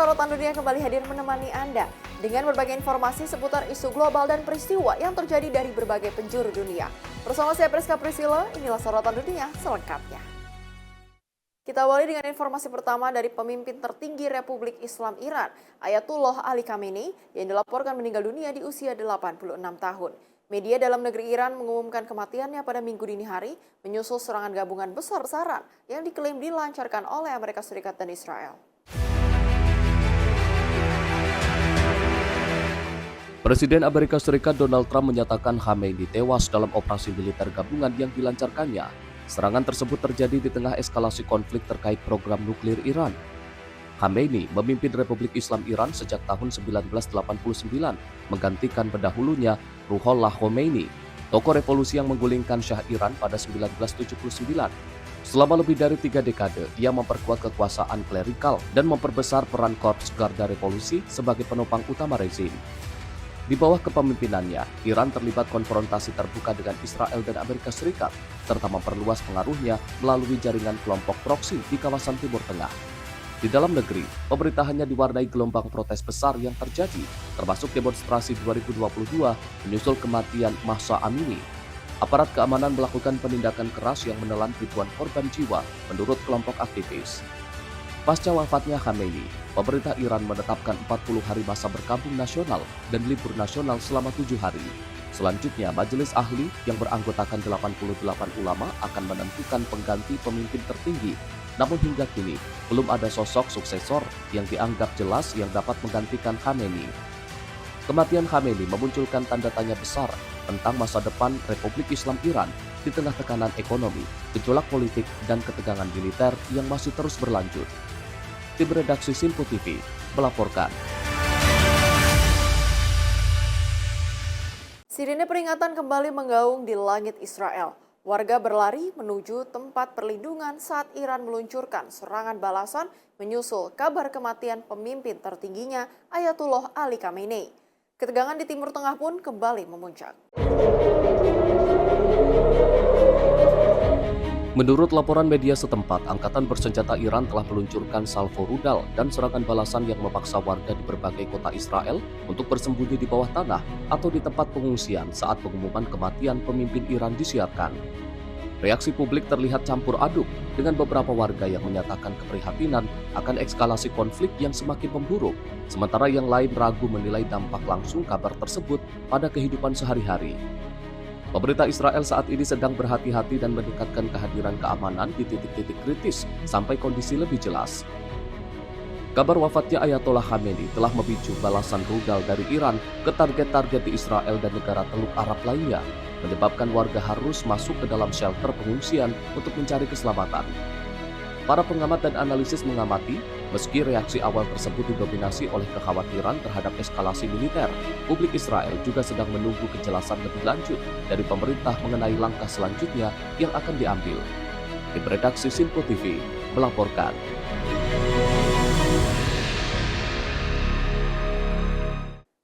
Sorotan Dunia kembali hadir menemani Anda dengan berbagai informasi seputar isu global dan peristiwa yang terjadi dari berbagai penjuru dunia. Bersama saya Priska Priscilla, inilah Sorotan Dunia selengkapnya. Kita awali dengan informasi pertama dari pemimpin tertinggi Republik Islam Iran, Ayatullah Ali Khamenei, yang dilaporkan meninggal dunia di usia 86 tahun. Media dalam negeri Iran mengumumkan kematiannya pada Minggu dini hari, menyusul serangan gabungan besar-besaran yang diklaim dilancarkan oleh Amerika Serikat dan Israel. Presiden Amerika Serikat Donald Trump menyatakan Khamenei tewas dalam operasi militer gabungan yang dilancarkannya. Serangan tersebut terjadi di tengah eskalasi konflik terkait program nuklir Iran. Khamenei memimpin Republik Islam Iran sejak tahun 1989, menggantikan pendahulunya Ruhollah Khomeini, tokoh revolusi yang menggulingkan Shah Iran pada 1979. Selama lebih dari 3 dekade, ia memperkuat kekuasaan klerikal dan memperbesar peran Korps Garda Revolusi sebagai penopang utama rezim. Di bawah kepemimpinannya, Iran terlibat konfrontasi terbuka dengan Israel dan Amerika Serikat, serta memperluas pengaruhnya melalui jaringan kelompok proksi di kawasan Timur Tengah. Di dalam negeri, pemerintahannya diwarnai gelombang protes besar yang terjadi, termasuk demonstrasi 2022 menyusul kematian Mahsa Amini. Aparat keamanan melakukan penindakan keras yang menelan ribuan korban jiwa, menurut kelompok aktivis. Pasca wafatnya Khamenei, pemerintah Iran menetapkan 40 hari masa berkabung nasional dan libur nasional selama 7 hari. Selanjutnya, Majelis Ahli yang beranggotakan 88 ulama akan menentukan pengganti pemimpin tertinggi. Namun hingga kini, belum ada sosok suksesor yang dianggap jelas yang dapat menggantikan Khamenei. Kematian Khamenei memunculkan tanda tanya besar tentang masa depan Republik Islam Iran di tengah tekanan ekonomi, gejolak politik, dan ketegangan militer yang masih terus berlanjut. Tim redaksi Simpo TV melaporkan. Sirine peringatan kembali menggaung di langit Israel. Warga berlari menuju tempat perlindungan saat Iran meluncurkan serangan balasan menyusul kabar kematian pemimpin tertingginya Ayatullah Ali Khamenei. Ketegangan di Timur Tengah pun kembali memuncak. Menurut laporan media setempat, angkatan bersenjata Iran telah meluncurkan salvo rudal dan serangan balasan yang memaksa warga di berbagai kota Israel untuk bersembunyi di bawah tanah atau di tempat pengungsian saat pengumuman kematian pemimpin Iran disiarkan. Reaksi publik terlihat campur aduk, dengan beberapa warga yang menyatakan keprihatinan akan eskalasi konflik yang semakin memburuk, sementara yang lain ragu menilai dampak langsung kabar tersebut pada kehidupan sehari-hari. Pemerintah Israel saat ini sedang berhati-hati dan meningkatkan kehadiran keamanan di titik-titik kritis sampai kondisi lebih jelas. Kabar wafatnya Ayatollah Khamenei telah memicu balasan rudal dari Iran ke target-target di Israel dan negara Teluk Arab lainnya, menyebabkan warga harus masuk ke dalam shelter pengungsian untuk mencari keselamatan. Para pengamat dan analisis mengamati, meski reaksi awal tersebut didominasi oleh kekhawatiran terhadap eskalasi militer, publik Israel juga sedang menunggu kejelasan lebih lanjut dari pemerintah mengenai langkah selanjutnya yang akan diambil. Tim redaksi Simpo TV melaporkan.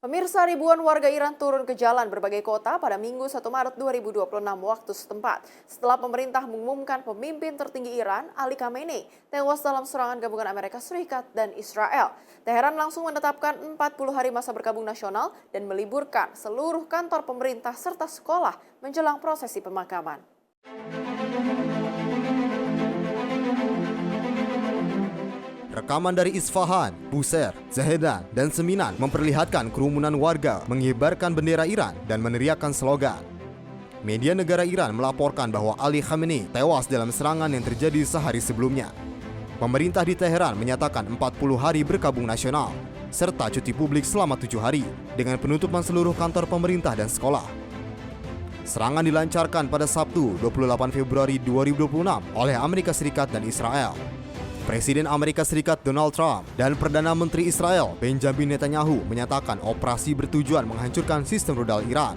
Pemirsa, ribuan warga Iran turun ke jalan berbagai kota pada Minggu 1 Maret 2026 waktu setempat setelah pemerintah mengumumkan pemimpin tertinggi Iran, Ali Khamenei, tewas dalam serangan gabungan Amerika Serikat dan Israel. Teheran langsung menetapkan 40 hari masa berkabung nasional dan meliburkan seluruh kantor pemerintah serta sekolah menjelang prosesi pemakaman. Rekaman dari Isfahan, Bushehr, Zahedan, dan Seminan memperlihatkan kerumunan warga mengibarkan bendera Iran dan meneriakkan slogan. Media negara Iran melaporkan bahwa Ali Khamenei tewas dalam serangan yang terjadi sehari sebelumnya. Pemerintah di Teheran menyatakan 40 hari berkabung nasional, serta cuti publik selama 7 hari, dengan penutupan seluruh kantor pemerintah dan sekolah. Serangan dilancarkan pada Sabtu 28 Februari 2026 oleh Amerika Serikat dan Israel. Presiden Amerika Serikat Donald Trump dan Perdana Menteri Israel Benjamin Netanyahu menyatakan operasi bertujuan menghancurkan sistem rudal Iran.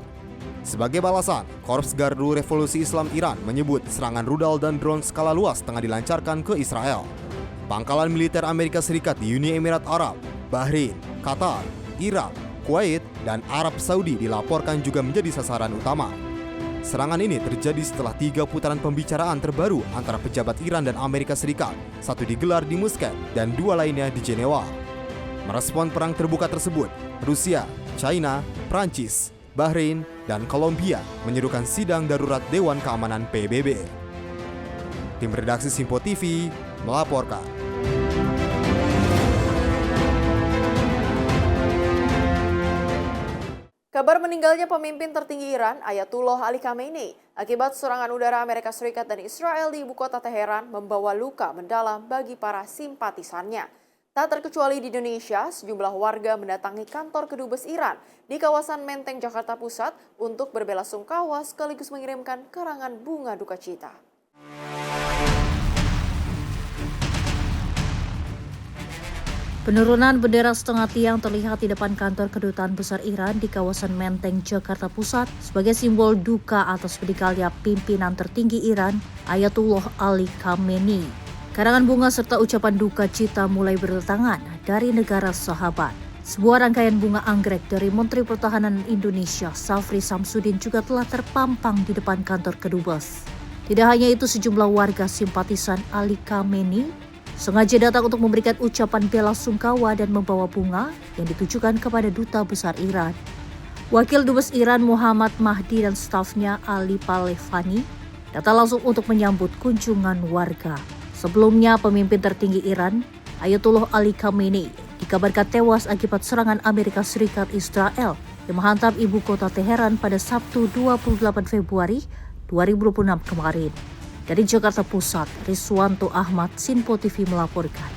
Sebagai balasan, Korps Garda Revolusi Islam Iran menyebut serangan rudal dan drone skala luas tengah dilancarkan ke Israel. Pangkalan militer Amerika Serikat di Uni Emirat Arab, Bahrain, Qatar, Irak, Kuwait, dan Arab Saudi dilaporkan juga menjadi sasaran utama. Serangan ini terjadi setelah 3 putaran pembicaraan terbaru antara pejabat Iran dan Amerika Serikat, satu digelar di Muscat dan 2 lainnya di Jenewa. Merespon perang terbuka tersebut, Rusia, China, Prancis, Bahrain, dan Kolombia menyerukan sidang darurat Dewan Keamanan PBB. Tim redaksi Simpo TV melaporkan. Kabar meninggalnya pemimpin tertinggi Iran, Ayatullah Ali Khamenei, akibat serangan udara Amerika Serikat dan Israel di ibu kota Teheran membawa luka mendalam bagi para simpatisannya. Tak terkecuali di Indonesia, sejumlah warga mendatangi kantor kedubes Iran di kawasan Menteng, Jakarta Pusat untuk berbelasungkawa sekaligus mengirimkan karangan bunga duka cita. Penurunan bendera setengah tiang terlihat di depan kantor kedutaan besar Iran di kawasan Menteng, Jakarta Pusat sebagai simbol duka atas meninggalnya pimpinan tertinggi Iran, Ayatullah Ali Khamenei. Karangan bunga serta ucapan duka cita mulai berdatangan dari negara sahabat. Sebuah rangkaian bunga anggrek dari Menteri Pertahanan Indonesia, Safri Samsudin, juga telah terpampang di depan kantor kedubes. Tidak hanya itu, sejumlah warga simpatisan Ali Khamenei sengaja datang untuk memberikan ucapan bela sungkawa dan membawa bunga yang ditujukan kepada Duta Besar Iran. Wakil Dubes Iran Muhammad Mahdi dan stafnya Ali Palevani datang langsung untuk menyambut kunjungan warga. Sebelumnya, pemimpin tertinggi Iran, Ayatullah Ali Khamenei, dikabarkan tewas akibat serangan Amerika Serikat Israel yang menghantam ibu kota Teheran pada Sabtu 28 Februari 2026 kemarin. Dari Jakarta Pusat, Riswanto Ahmad, Simpo TV melaporkan.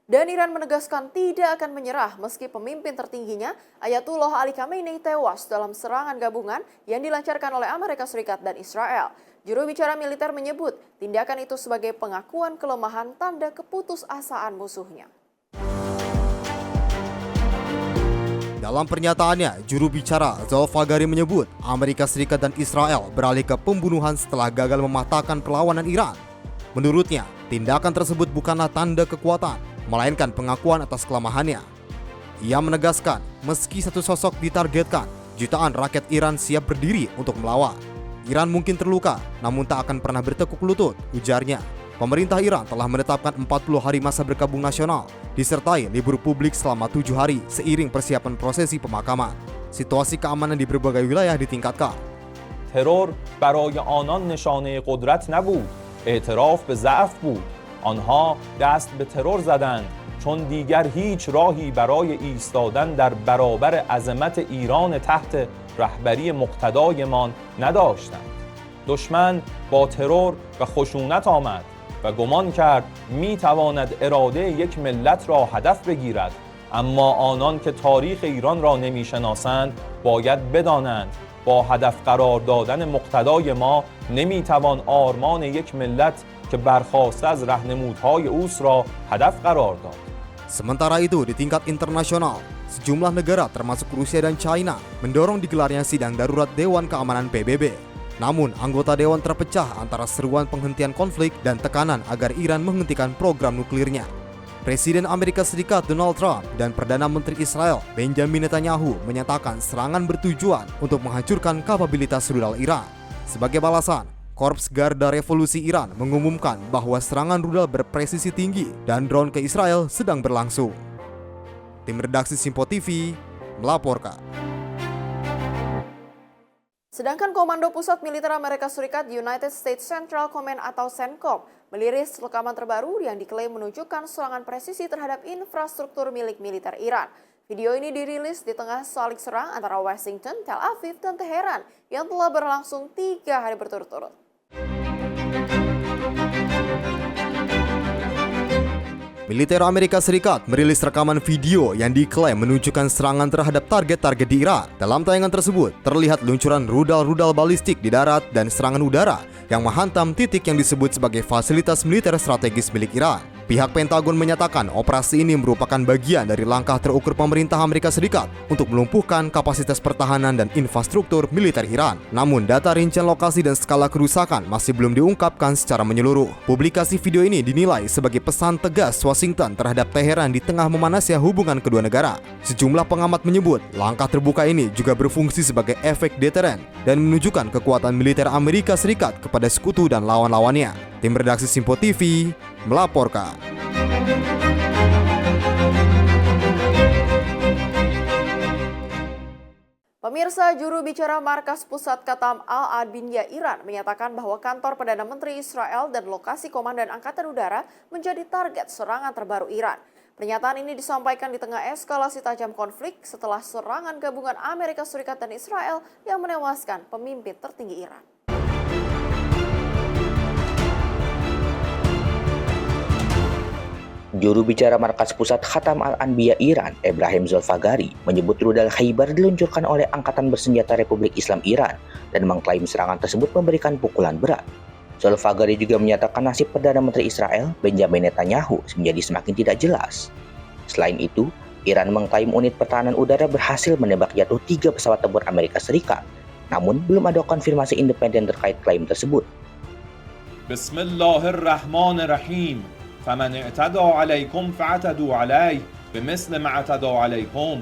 Dan Iran menegaskan tidak akan menyerah meski pemimpin tertingginya, Ayatullah Ali Khamenei, tewas dalam serangan gabungan yang dilancarkan oleh Amerika Serikat dan Israel. Juru bicara militer menyebut tindakan itu sebagai pengakuan kelemahan tanda keputusasaan musuhnya. Dalam pernyataannya, juru bicara Zolfagari menyebut Amerika Serikat dan Israel beralih ke pembunuhan setelah gagal mematahkan perlawanan Iran. Menurutnya, tindakan tersebut bukanlah tanda kekuatan, melainkan pengakuan atas kelemahannya. Ia menegaskan, meski satu sosok ditargetkan, jutaan rakyat Iran siap berdiri untuk melawan. Iran mungkin terluka, namun tak akan pernah bertekuk lutut, ujarnya. Pemerintah Iran telah menetapkan 40 hari masa berkabung nasional, disertai libur publik selama 7 hari seiring persiapan prosesi pemakaman. Situasi keamanan di berbagai wilayah ditingkatkan. ترور برای آنان نشانه قدرت نبود، اعتراف به ضعف بود. آنها دست به ترور زدند چون دیگر هیچ راهی برای ایستادن در برابر عظمت ایران تحت رهبری مقتدایمان نداشتند. دشمن با ترور و خشونت آمد و گمان کرد میتواند اراده یک ملت را هدف بگیرد، اما آنان که تاریخ ایران را نمیشناسند باید بدانند با هدف قرار دادن مقتدای ما نمیتوان آرمان یک ملت که برخاسته از راهنمودهای اوست را هدف قرار داد. Sementara itu, di tingkat internasional, sejumlah negara termasuk Rusia dan China mendorong digelarnya sidang darurat Dewan Keamanan PBB. Namun, anggota Dewan terpecah antara seruan penghentian konflik dan tekanan agar Iran menghentikan program nuklirnya. Presiden Amerika Serikat Donald Trump dan Perdana Menteri Israel Benjamin Netanyahu menyatakan serangan bertujuan untuk menghancurkan kapabilitas rudal Iran. Sebagai balasan, Korps Garda Revolusi Iran mengumumkan bahwa serangan rudal berpresisi tinggi dan drone ke Israel sedang berlangsung. Tim redaksi Simpo TV melaporkan. Sedangkan Komando Pusat Militer Amerika Serikat United States Central Command atau CENTCOM meliris rekaman terbaru yang diklaim menunjukkan serangan presisi terhadap infrastruktur milik militer Iran. Video ini dirilis di tengah saling serang antara Washington, Tel Aviv, dan Teheran yang telah berlangsung 3 hari berturut-turut. Militer Amerika Serikat merilis rekaman video yang diklaim menunjukkan serangan terhadap target-target di Iran. Dalam tayangan tersebut, terlihat luncuran rudal-rudal balistik di darat dan serangan udara yang menghantam titik yang disebut sebagai fasilitas militer strategis milik Iran. Pihak Pentagon menyatakan operasi ini merupakan bagian dari langkah terukur pemerintah Amerika Serikat untuk melumpuhkan kapasitas pertahanan dan infrastruktur militer Iran. Namun, data rincian lokasi dan skala kerusakan masih belum diungkapkan secara menyeluruh. Publikasi video ini dinilai sebagai pesan tegas Washington terhadap Teheran di tengah memanasnya hubungan kedua negara. Sejumlah pengamat menyebut langkah terbuka ini juga berfungsi sebagai efek deteren dan menunjukkan kekuatan militer Amerika Serikat kepada sekutu dan lawan-lawannya. Tim redaksi Simpo TV melaporkan. Pemirsa, juru bicara Markas Pusat Qatam Al-Adbiyah Iran menyatakan bahwa kantor Perdana Menteri Israel dan lokasi Komandan Angkatan Udara menjadi target serangan terbaru Iran. Pernyataan ini disampaikan di tengah eskalasi tajam konflik setelah serangan gabungan Amerika Serikat dan Israel yang menewaskan pemimpin tertinggi Iran. Juru bicara Markas Pusat Qatam Al-Adbiyah Iran, Ebrahim Zolfagari, menyebut rudal Khaybar diluncurkan oleh Angkatan Bersenjata Republik Islam Iran dan mengklaim serangan tersebut memberikan pukulan berat. Zolfagari juga menyatakan nasib Perdana Menteri Israel, Benjamin Netanyahu, menjadi semakin tidak jelas. Selain itu, Iran mengklaim unit pertahanan udara berhasil menembak jatuh 3 pesawat tempur Amerika Serikat, namun belum ada konfirmasi independen terkait klaim tersebut. Bismillahirrahmanirrahim. فمن اعتدى عليكم فاعتدوا عليه بمثل ما اعتدى عليكم.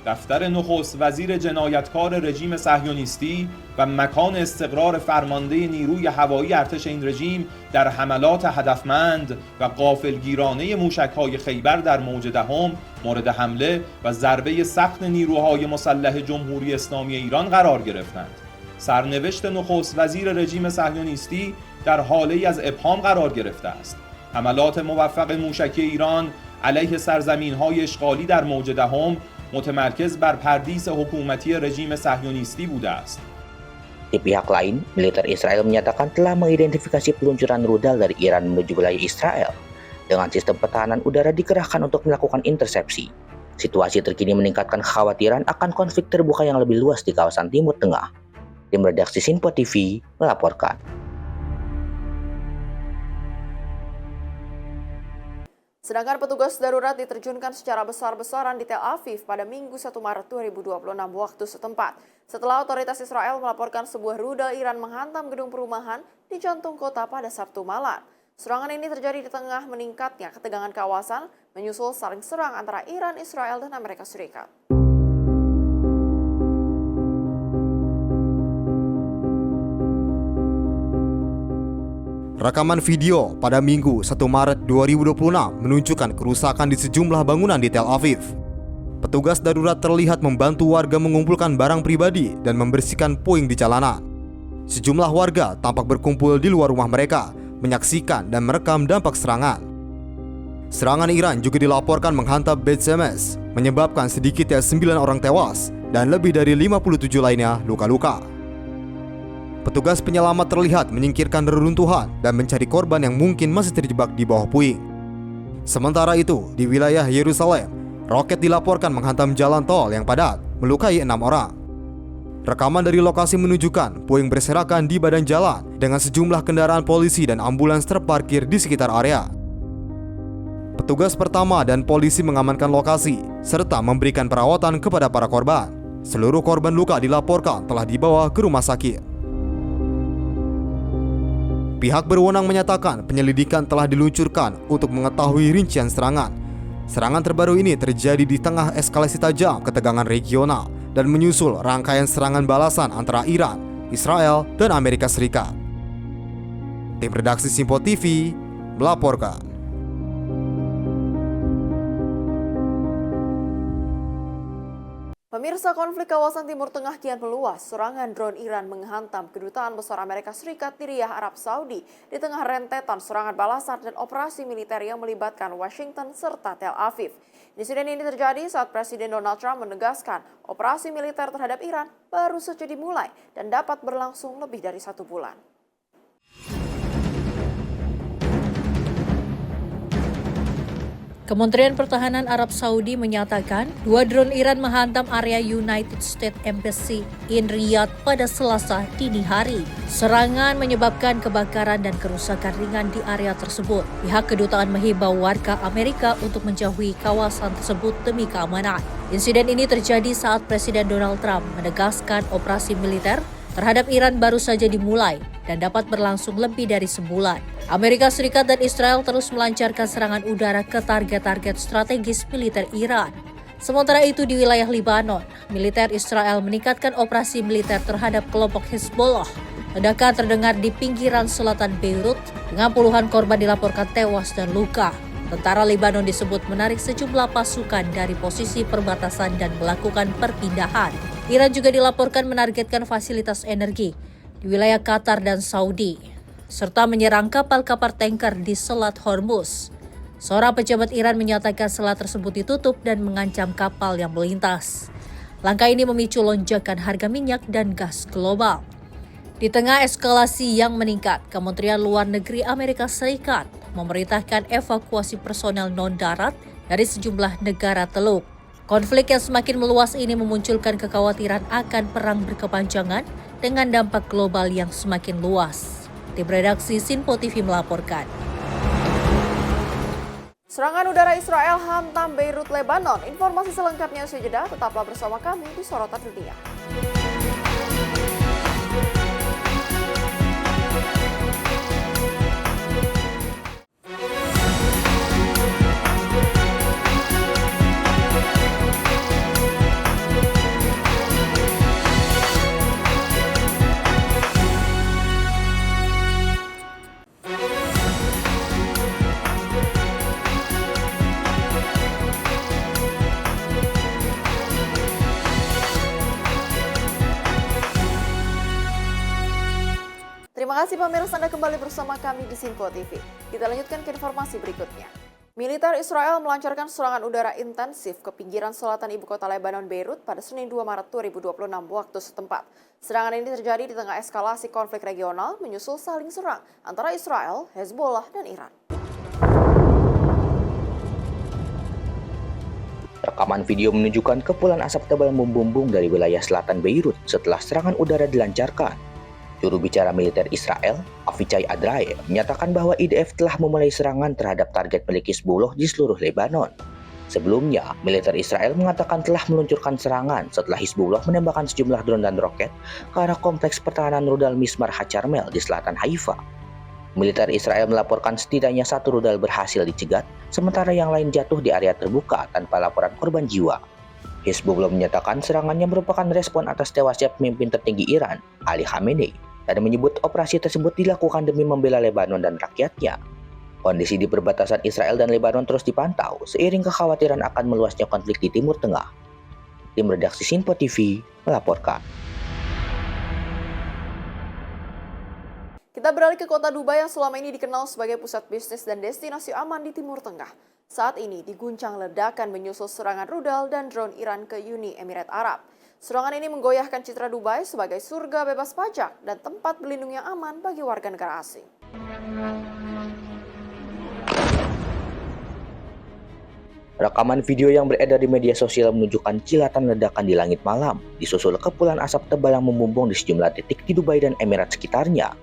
دفتر نخست وزیر جنایتکار رژیم صهیونیستی و مکان استقرار فرمانده نیروی هوایی ارتش این رژیم در حملات هدفمند و غافلگیرانه موشک‌های خیبر در موج دهم مورد حمله و ضربه سخت نیروهای مسلح جمهوری اسلامی ایران قرار گرفتند. سرنوشت نخست وزیر رژیم صهیونیستی در حاله‌ای از ابهام قرار گرفته است. حملات موفق موشکی ایران علیه سرزمین‌های اشغالی در موج دهم متمرکز بر پردیس حکومتی رژیم صهیونیستی بوده است. Di pihak lain, militer Israel menyatakan telah mengidentifikasi peluncuran rudal dari Iran menuju wilayah Israel dengan sistem pertahanan udara dikerahkan untuk melakukan intersepsi. Situasi terkini meningkatkan kekhawatiran akan konflik terbuka yang lebih luas di kawasan Timur Tengah. Tim redaksi Sinpo TV melaporkan. Sedangkan petugas darurat diterjunkan secara besar-besaran di Tel Aviv pada Minggu 1 Maret 2026 waktu setempat. Setelah otoritas Israel melaporkan sebuah rudal Iran menghantam gedung perumahan di jantung kota pada Sabtu malam. Serangan ini terjadi di tengah meningkatnya ketegangan kawasan menyusul saling serang antara Iran, Israel, dan Amerika Serikat. Rekaman video pada Minggu 1 Maret 2026 menunjukkan kerusakan di sejumlah bangunan di Tel Aviv. Petugas darurat terlihat membantu warga mengumpulkan barang pribadi dan membersihkan puing di jalanan. Sejumlah warga tampak berkumpul di luar rumah mereka, menyaksikan dan merekam dampak serangan. Serangan Iran juga dilaporkan menghantam Beit Shemesh, menyebabkan sedikitnya 9 orang tewas dan lebih dari 57 lainnya luka-luka. Petugas penyelamat terlihat menyingkirkan reruntuhan dan mencari korban yang mungkin masih terjebak di bawah puing. Sementara itu, di wilayah Yerusalem, roket dilaporkan menghantam jalan tol yang padat, melukai 6 orang. Rekaman dari lokasi menunjukkan puing berserakan di badan jalan dengan sejumlah kendaraan polisi dan ambulans terparkir di sekitar area. Petugas pertama dan polisi mengamankan lokasi serta memberikan perawatan kepada para korban. Seluruh korban luka dilaporkan telah dibawa ke rumah sakit. Pihak berwenang menyatakan penyelidikan telah diluncurkan untuk mengetahui rincian serangan. Serangan terbaru ini terjadi di tengah eskalasi tajam ketegangan regional dan menyusul rangkaian serangan balasan antara Iran, Israel, dan Amerika Serikat. Tim redaksi Sinpo TV melaporkan. Pemirsa, konflik kawasan Timur Tengah kian meluas. Serangan drone Iran menghantam kedutaan besar Amerika Serikat di Riyadh, Arab Saudi di tengah rentetan serangan balasan dan operasi militer yang melibatkan Washington serta Tel Aviv. Insiden ini terjadi saat Presiden Donald Trump menegaskan operasi militer terhadap Iran baru saja dimulai dan dapat berlangsung lebih dari 1 bulan. Kementerian Pertahanan Arab Saudi menyatakan 2 drone Iran menghantam area United States Embassy in Riyadh pada Selasa dini hari. Serangan menyebabkan kebakaran dan kerusakan ringan di area tersebut. Pihak kedutaan menghimbau warga Amerika untuk menjauhi kawasan tersebut demi keamanan. Insiden ini terjadi saat Presiden Donald Trump menegaskan operasi militer terhadap Iran baru saja dimulai dan dapat berlangsung lebih dari sebulan. Amerika Serikat dan Israel terus melancarkan serangan udara ke target-target strategis militer Iran. Sementara itu di wilayah Lebanon, militer Israel meningkatkan operasi militer terhadap kelompok Hezbollah. Ledakan terdengar di pinggiran selatan Beirut dengan puluhan korban dilaporkan tewas dan luka. Tentara Lebanon disebut menarik sejumlah pasukan dari posisi perbatasan dan melakukan perpindahan. Iran juga dilaporkan menargetkan fasilitas energi di wilayah Qatar dan Saudi, serta menyerang kapal-kapal tanker di Selat Hormuz. Seorang pejabat Iran menyatakan selat tersebut ditutup dan mengancam kapal yang melintas. Langkah ini memicu lonjakan harga minyak dan gas global. Di tengah eskalasi yang meningkat, Kementerian Luar Negeri Amerika Serikat memerintahkan evakuasi personel non-darat dari sejumlah negara Teluk. Konflik yang semakin meluas ini memunculkan kekhawatiran akan perang berkepanjangan dengan dampak global yang semakin luas. Tim redaksi Sinpo TV melaporkan. Serangan udara Israel hantam Beirut, Lebanon. Informasi selengkapnya usai jeda, tetaplah bersama kami di Sorotan Dunia. Terima kasih pemirsa, Anda kembali bersama kami di Sinpo TV. Kita lanjutkan ke informasi berikutnya. Militer Israel melancarkan serangan udara intensif ke pinggiran selatan ibu kota Lebanon, Beirut pada Senin 2 Maret 2026 waktu setempat. Serangan ini terjadi di tengah eskalasi konflik regional menyusul saling serang antara Israel, Hezbollah, dan Iran. Rekaman video menunjukkan kepulan asap tebal membumbung dari wilayah selatan Beirut setelah serangan udara dilancarkan. Juru bicara militer Israel, Avichai Adrae, menyatakan bahwa IDF telah memulai serangan terhadap target milik Hizbullah di seluruh Lebanon. Sebelumnya, militer Israel mengatakan telah meluncurkan serangan setelah Hizbullah menembakkan sejumlah drone dan roket ke arah kompleks pertahanan rudal Mismar HaCarmel di selatan Haifa. Militer Israel melaporkan setidaknya satu rudal berhasil dicegat, sementara yang lain jatuh di area terbuka tanpa laporan korban jiwa. Hizbullah menyatakan serangannya merupakan respon atas tewasnya pemimpin tertinggi Iran, Ali Khamenei, dan menyebut operasi tersebut dilakukan demi membela Lebanon dan rakyatnya. Kondisi di perbatasan Israel dan Lebanon terus dipantau seiring kekhawatiran akan meluasnya konflik di Timur Tengah. Tim redaksi Sinpo TV melaporkan. Kita beralih ke kota Dubai yang selama ini dikenal sebagai pusat bisnis dan destinasi aman di Timur Tengah. Saat ini diguncang ledakan menyusul serangan rudal dan drone Iran ke Uni Emirat Arab. Serangan ini menggoyahkan citra Dubai sebagai surga bebas pajak dan tempat berlindung yang aman bagi warga negara asing. Rekaman video yang beredar di media sosial menunjukkan kilatan ledakan di langit malam, disusul kepulan asap tebal yang membumbung di sejumlah titik di Dubai dan Emirat sekitarnya.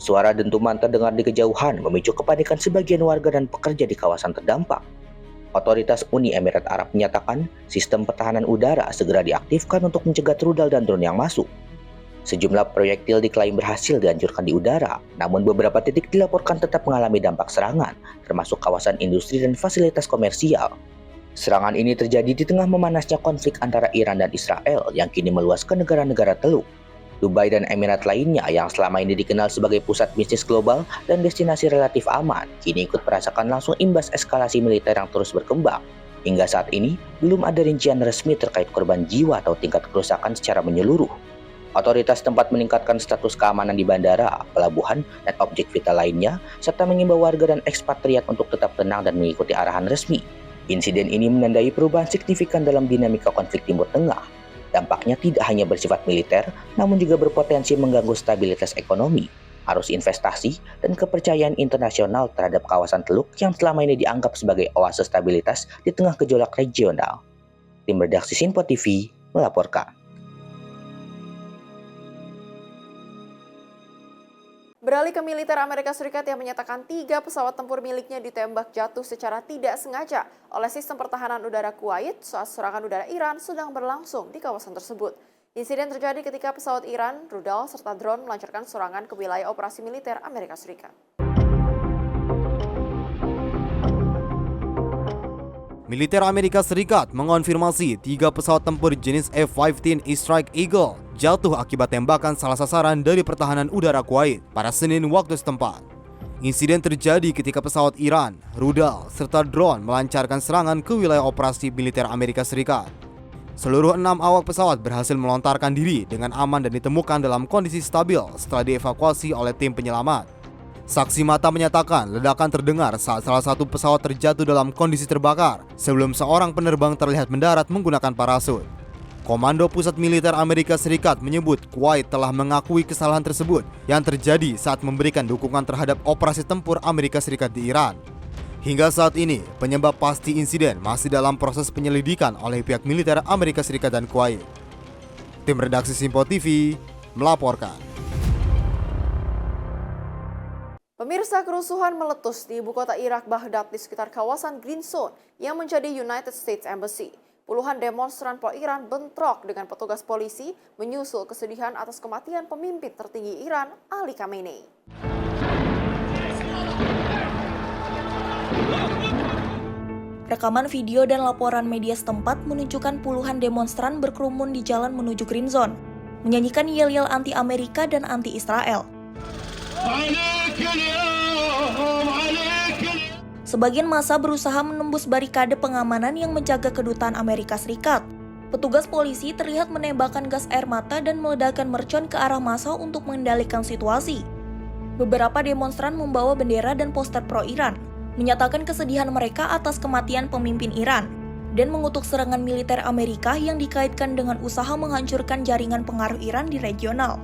Suara dentuman terdengar di kejauhan, memicu kepanikan sebagian warga dan pekerja di kawasan terdampak. Otoritas Uni Emirat Arab menyatakan sistem pertahanan udara segera diaktifkan untuk mencegat rudal dan drone yang masuk. Sejumlah proyektil diklaim berhasil dihancurkan di udara, namun beberapa titik dilaporkan tetap mengalami dampak serangan, termasuk kawasan industri dan fasilitas komersial. Serangan ini terjadi di tengah memanasnya konflik antara Iran dan Israel yang kini meluas ke negara-negara Teluk. Dubai dan Emirat lainnya yang selama ini dikenal sebagai pusat bisnis global dan destinasi relatif aman, kini ikut merasakan langsung imbas eskalasi militer yang terus berkembang. Hingga saat ini, belum ada rincian resmi terkait korban jiwa atau tingkat kerusakan secara menyeluruh. Otoritas tempat meningkatkan status keamanan di bandara, pelabuhan, dan objek vital lainnya, serta mengimbau warga dan ekspatriat untuk tetap tenang dan mengikuti arahan resmi. Insiden ini menandai perubahan signifikan dalam dinamika konflik Timur Tengah. Dampaknya tidak hanya bersifat militer, namun juga berpotensi mengganggu stabilitas ekonomi, arus investasi, dan kepercayaan internasional terhadap kawasan Teluk yang selama ini dianggap sebagai oase stabilitas di tengah gejolak regional. Tim redaksi Sinpo TV melaporkan. Beralih ke militer Amerika Serikat yang menyatakan 3 pesawat tempur miliknya ditembak jatuh secara tidak sengaja oleh sistem pertahanan udara Kuwait saat serangan udara Iran sedang berlangsung di kawasan tersebut. Insiden terjadi ketika pesawat Iran, rudal, serta drone melancarkan serangan ke wilayah operasi militer Amerika Serikat. Militer Amerika Serikat mengonfirmasi 3 pesawat tempur jenis F-15 Strike Eagle jatuh akibat tembakan salah sasaran dari pertahanan udara Kuwait pada Senin waktu setempat. Insiden terjadi ketika pesawat Iran, rudal, serta drone melancarkan serangan ke wilayah operasi militer Amerika Serikat. Seluruh 6 awak pesawat berhasil melontarkan diri dengan aman dan ditemukan dalam kondisi stabil setelah dievakuasi oleh tim penyelamat. Saksi mata menyatakan ledakan terdengar saat salah satu pesawat terjatuh dalam kondisi terbakar sebelum seorang penerbang terlihat mendarat menggunakan parasut. Komando Pusat Militer Amerika Serikat menyebut Kuwait telah mengakui kesalahan tersebut yang terjadi saat memberikan dukungan terhadap operasi tempur Amerika Serikat di Iran. Hingga saat ini, penyebab pasti insiden masih dalam proses penyelidikan oleh pihak militer Amerika Serikat dan Kuwait. Tim redaksi Simpo TV melaporkan. Pemirsa, kerusuhan meletus di ibu kota Irak Baghdad di sekitar kawasan Green Zone yang menjadi United States Embassy. Puluhan demonstran pro-Iran bentrok dengan petugas polisi menyusul kesedihan atas kematian pemimpin tertinggi Iran, Ali Khamenei. Rekaman video dan laporan media setempat menunjukkan puluhan demonstran berkerumun di jalan menuju Green Zone, menyanyikan yel-yel anti-Amerika dan anti-Israel. Sebagian massa berusaha menembus barikade pengamanan yang menjaga kedutaan Amerika Serikat. Petugas polisi terlihat menembakkan gas air mata dan meledakkan mercon ke arah massa untuk mengendalikan situasi. Beberapa demonstran membawa bendera dan poster pro-Iran, menyatakan kesedihan mereka atas kematian pemimpin Iran, dan mengutuk serangan militer Amerika yang dikaitkan dengan usaha menghancurkan jaringan pengaruh Iran di regional.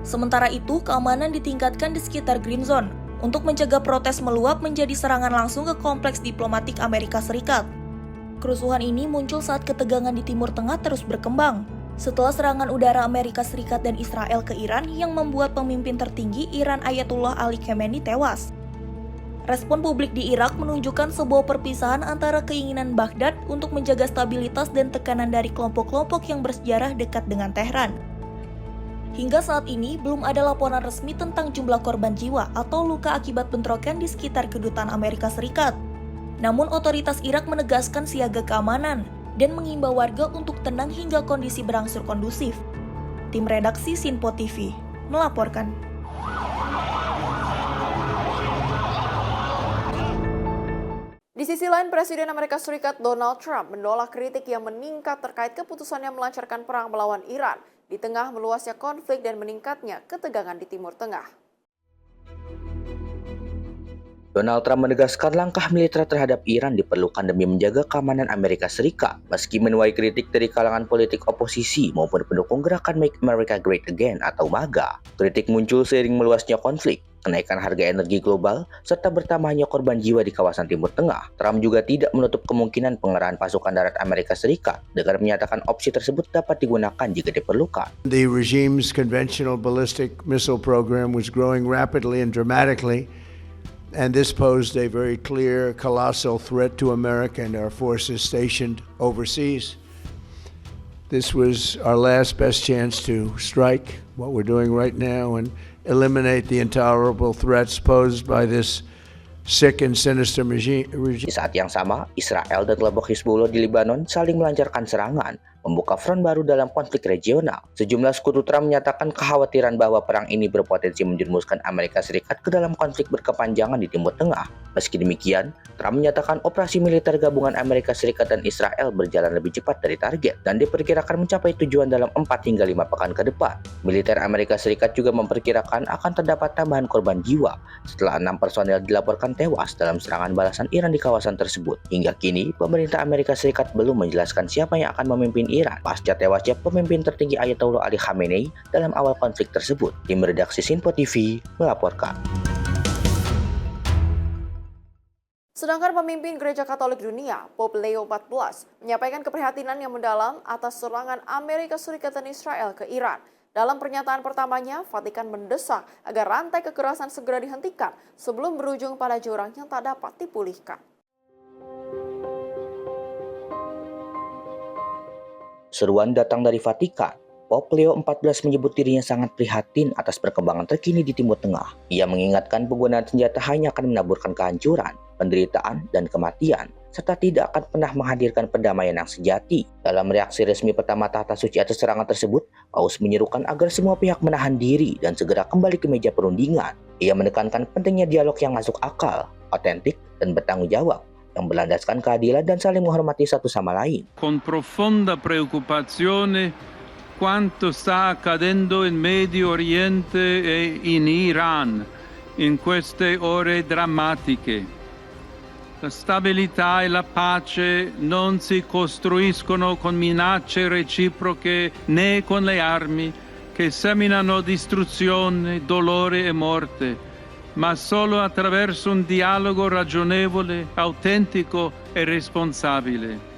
Sementara itu, keamanan ditingkatkan di sekitar Green Zone untuk mencegah protes meluap menjadi serangan langsung ke kompleks diplomatik Amerika Serikat. Kerusuhan ini muncul saat ketegangan di Timur Tengah terus berkembang, setelah serangan udara Amerika Serikat dan Israel ke Iran yang membuat pemimpin tertinggi Iran Ayatullah Ali Khamenei tewas. Respon publik di Irak menunjukkan sebuah perpisahan antara keinginan Baghdad untuk menjaga stabilitas dan tekanan dari kelompok-kelompok yang bersejarah dekat dengan Tehran. Hingga saat ini, belum ada laporan resmi tentang jumlah korban jiwa atau luka akibat bentrokan di sekitar kedutaan Amerika Serikat. Namun, otoritas Irak menegaskan siaga keamanan dan mengimbau warga untuk tenang hingga kondisi berangsur kondusif. Tim redaksi Simpo TV melaporkan. Di sisi lain, Presiden Amerika Serikat Donald Trump menolak kritik yang meningkat terkait keputusannya melancarkan perang melawan Iran di tengah meluasnya konflik dan meningkatnya ketegangan di Timur Tengah. Donald Trump menegaskan langkah militer terhadap Iran diperlukan demi menjaga keamanan Amerika Serikat, meski menuai kritik dari kalangan politik oposisi maupun pendukung gerakan Make America Great Again atau MAGA. Kritik muncul seiring meluasnya konflik, kenaikan harga energi global, serta bertambahnya korban jiwa di kawasan Timur Tengah. Trump juga tidak menutup kemungkinan pengerahan pasukan darat Amerika Serikat dengan menyatakan opsi tersebut dapat digunakan jika diperlukan. The regime's conventional ballistic missile program was growing rapidly and dramatically, and this posed a very clear, colossal threat to America and our forces stationed overseas. This was our last best chance to strike what we're doing right now and eliminate the intolerable threats posed by this sick and sinister regime. Di saat yang sama, Israel dan kelompok Hizbullah di Lebanon saling melancarkan serangan, membuka front baru dalam konflik regional. Sejumlah sekutu Trump menyatakan kekhawatiran bahwa perang ini berpotensi menjerumuskan Amerika Serikat ke dalam konflik berkepanjangan di Timur Tengah. Meski demikian, Trump menyatakan operasi militer gabungan Amerika Serikat dan Israel berjalan lebih cepat dari target dan diperkirakan mencapai tujuan dalam 4 hingga 5 pekan ke depan. Militer Amerika Serikat juga memperkirakan akan terdapat tambahan korban jiwa setelah 6 personel dilaporkan tewas dalam serangan balasan Iran di kawasan tersebut. Hingga kini, pemerintah Amerika Serikat belum menjelaskan siapa yang akan memimpin Iran pasca tewasnya pemimpin tertinggi Ayatollah Ali Khamenei dalam awal konflik tersebut. Tim redaksi Simpo TV melaporkan. Sedangkan pemimpin Gereja Katolik Dunia, Pope Leo XIV, menyampaikan keprihatinan yang mendalam atas serangan Amerika Serikat dan Israel ke Iran. Dalam pernyataan pertamanya, Vatikan mendesak agar rantai kekerasan segera dihentikan sebelum berujung pada jurang yang tak dapat dipulihkan. Seruan datang dari Vatikan. Pope Leo XIV menyebut dirinya sangat prihatin atas perkembangan terkini di Timur Tengah. Ia mengingatkan penggunaan senjata hanya akan menaburkan kehancuran. penderitaan, dan kematian, serta tidak akan pernah menghadirkan perdamaian yang sejati. Dalam reaksi resmi pertama tahta suci atas serangan tersebut, Paus menyerukan agar semua pihak menahan diri dan segera kembali ke meja perundingan. Ia menekankan pentingnya dialog yang masuk akal, otentik, dan bertanggung jawab, yang berlandaskan keadilan dan saling menghormati satu sama lain. Con profonda preoccupazione quanto sta accadendo in Medio Oriente e in Iran in queste ore drammatiche. La stabilità e la pace non si costruiscono con minacce reciproche né con le armi che seminano distruzione, dolore e morte, ma solo attraverso un dialogo ragionevole, autentico e responsabile.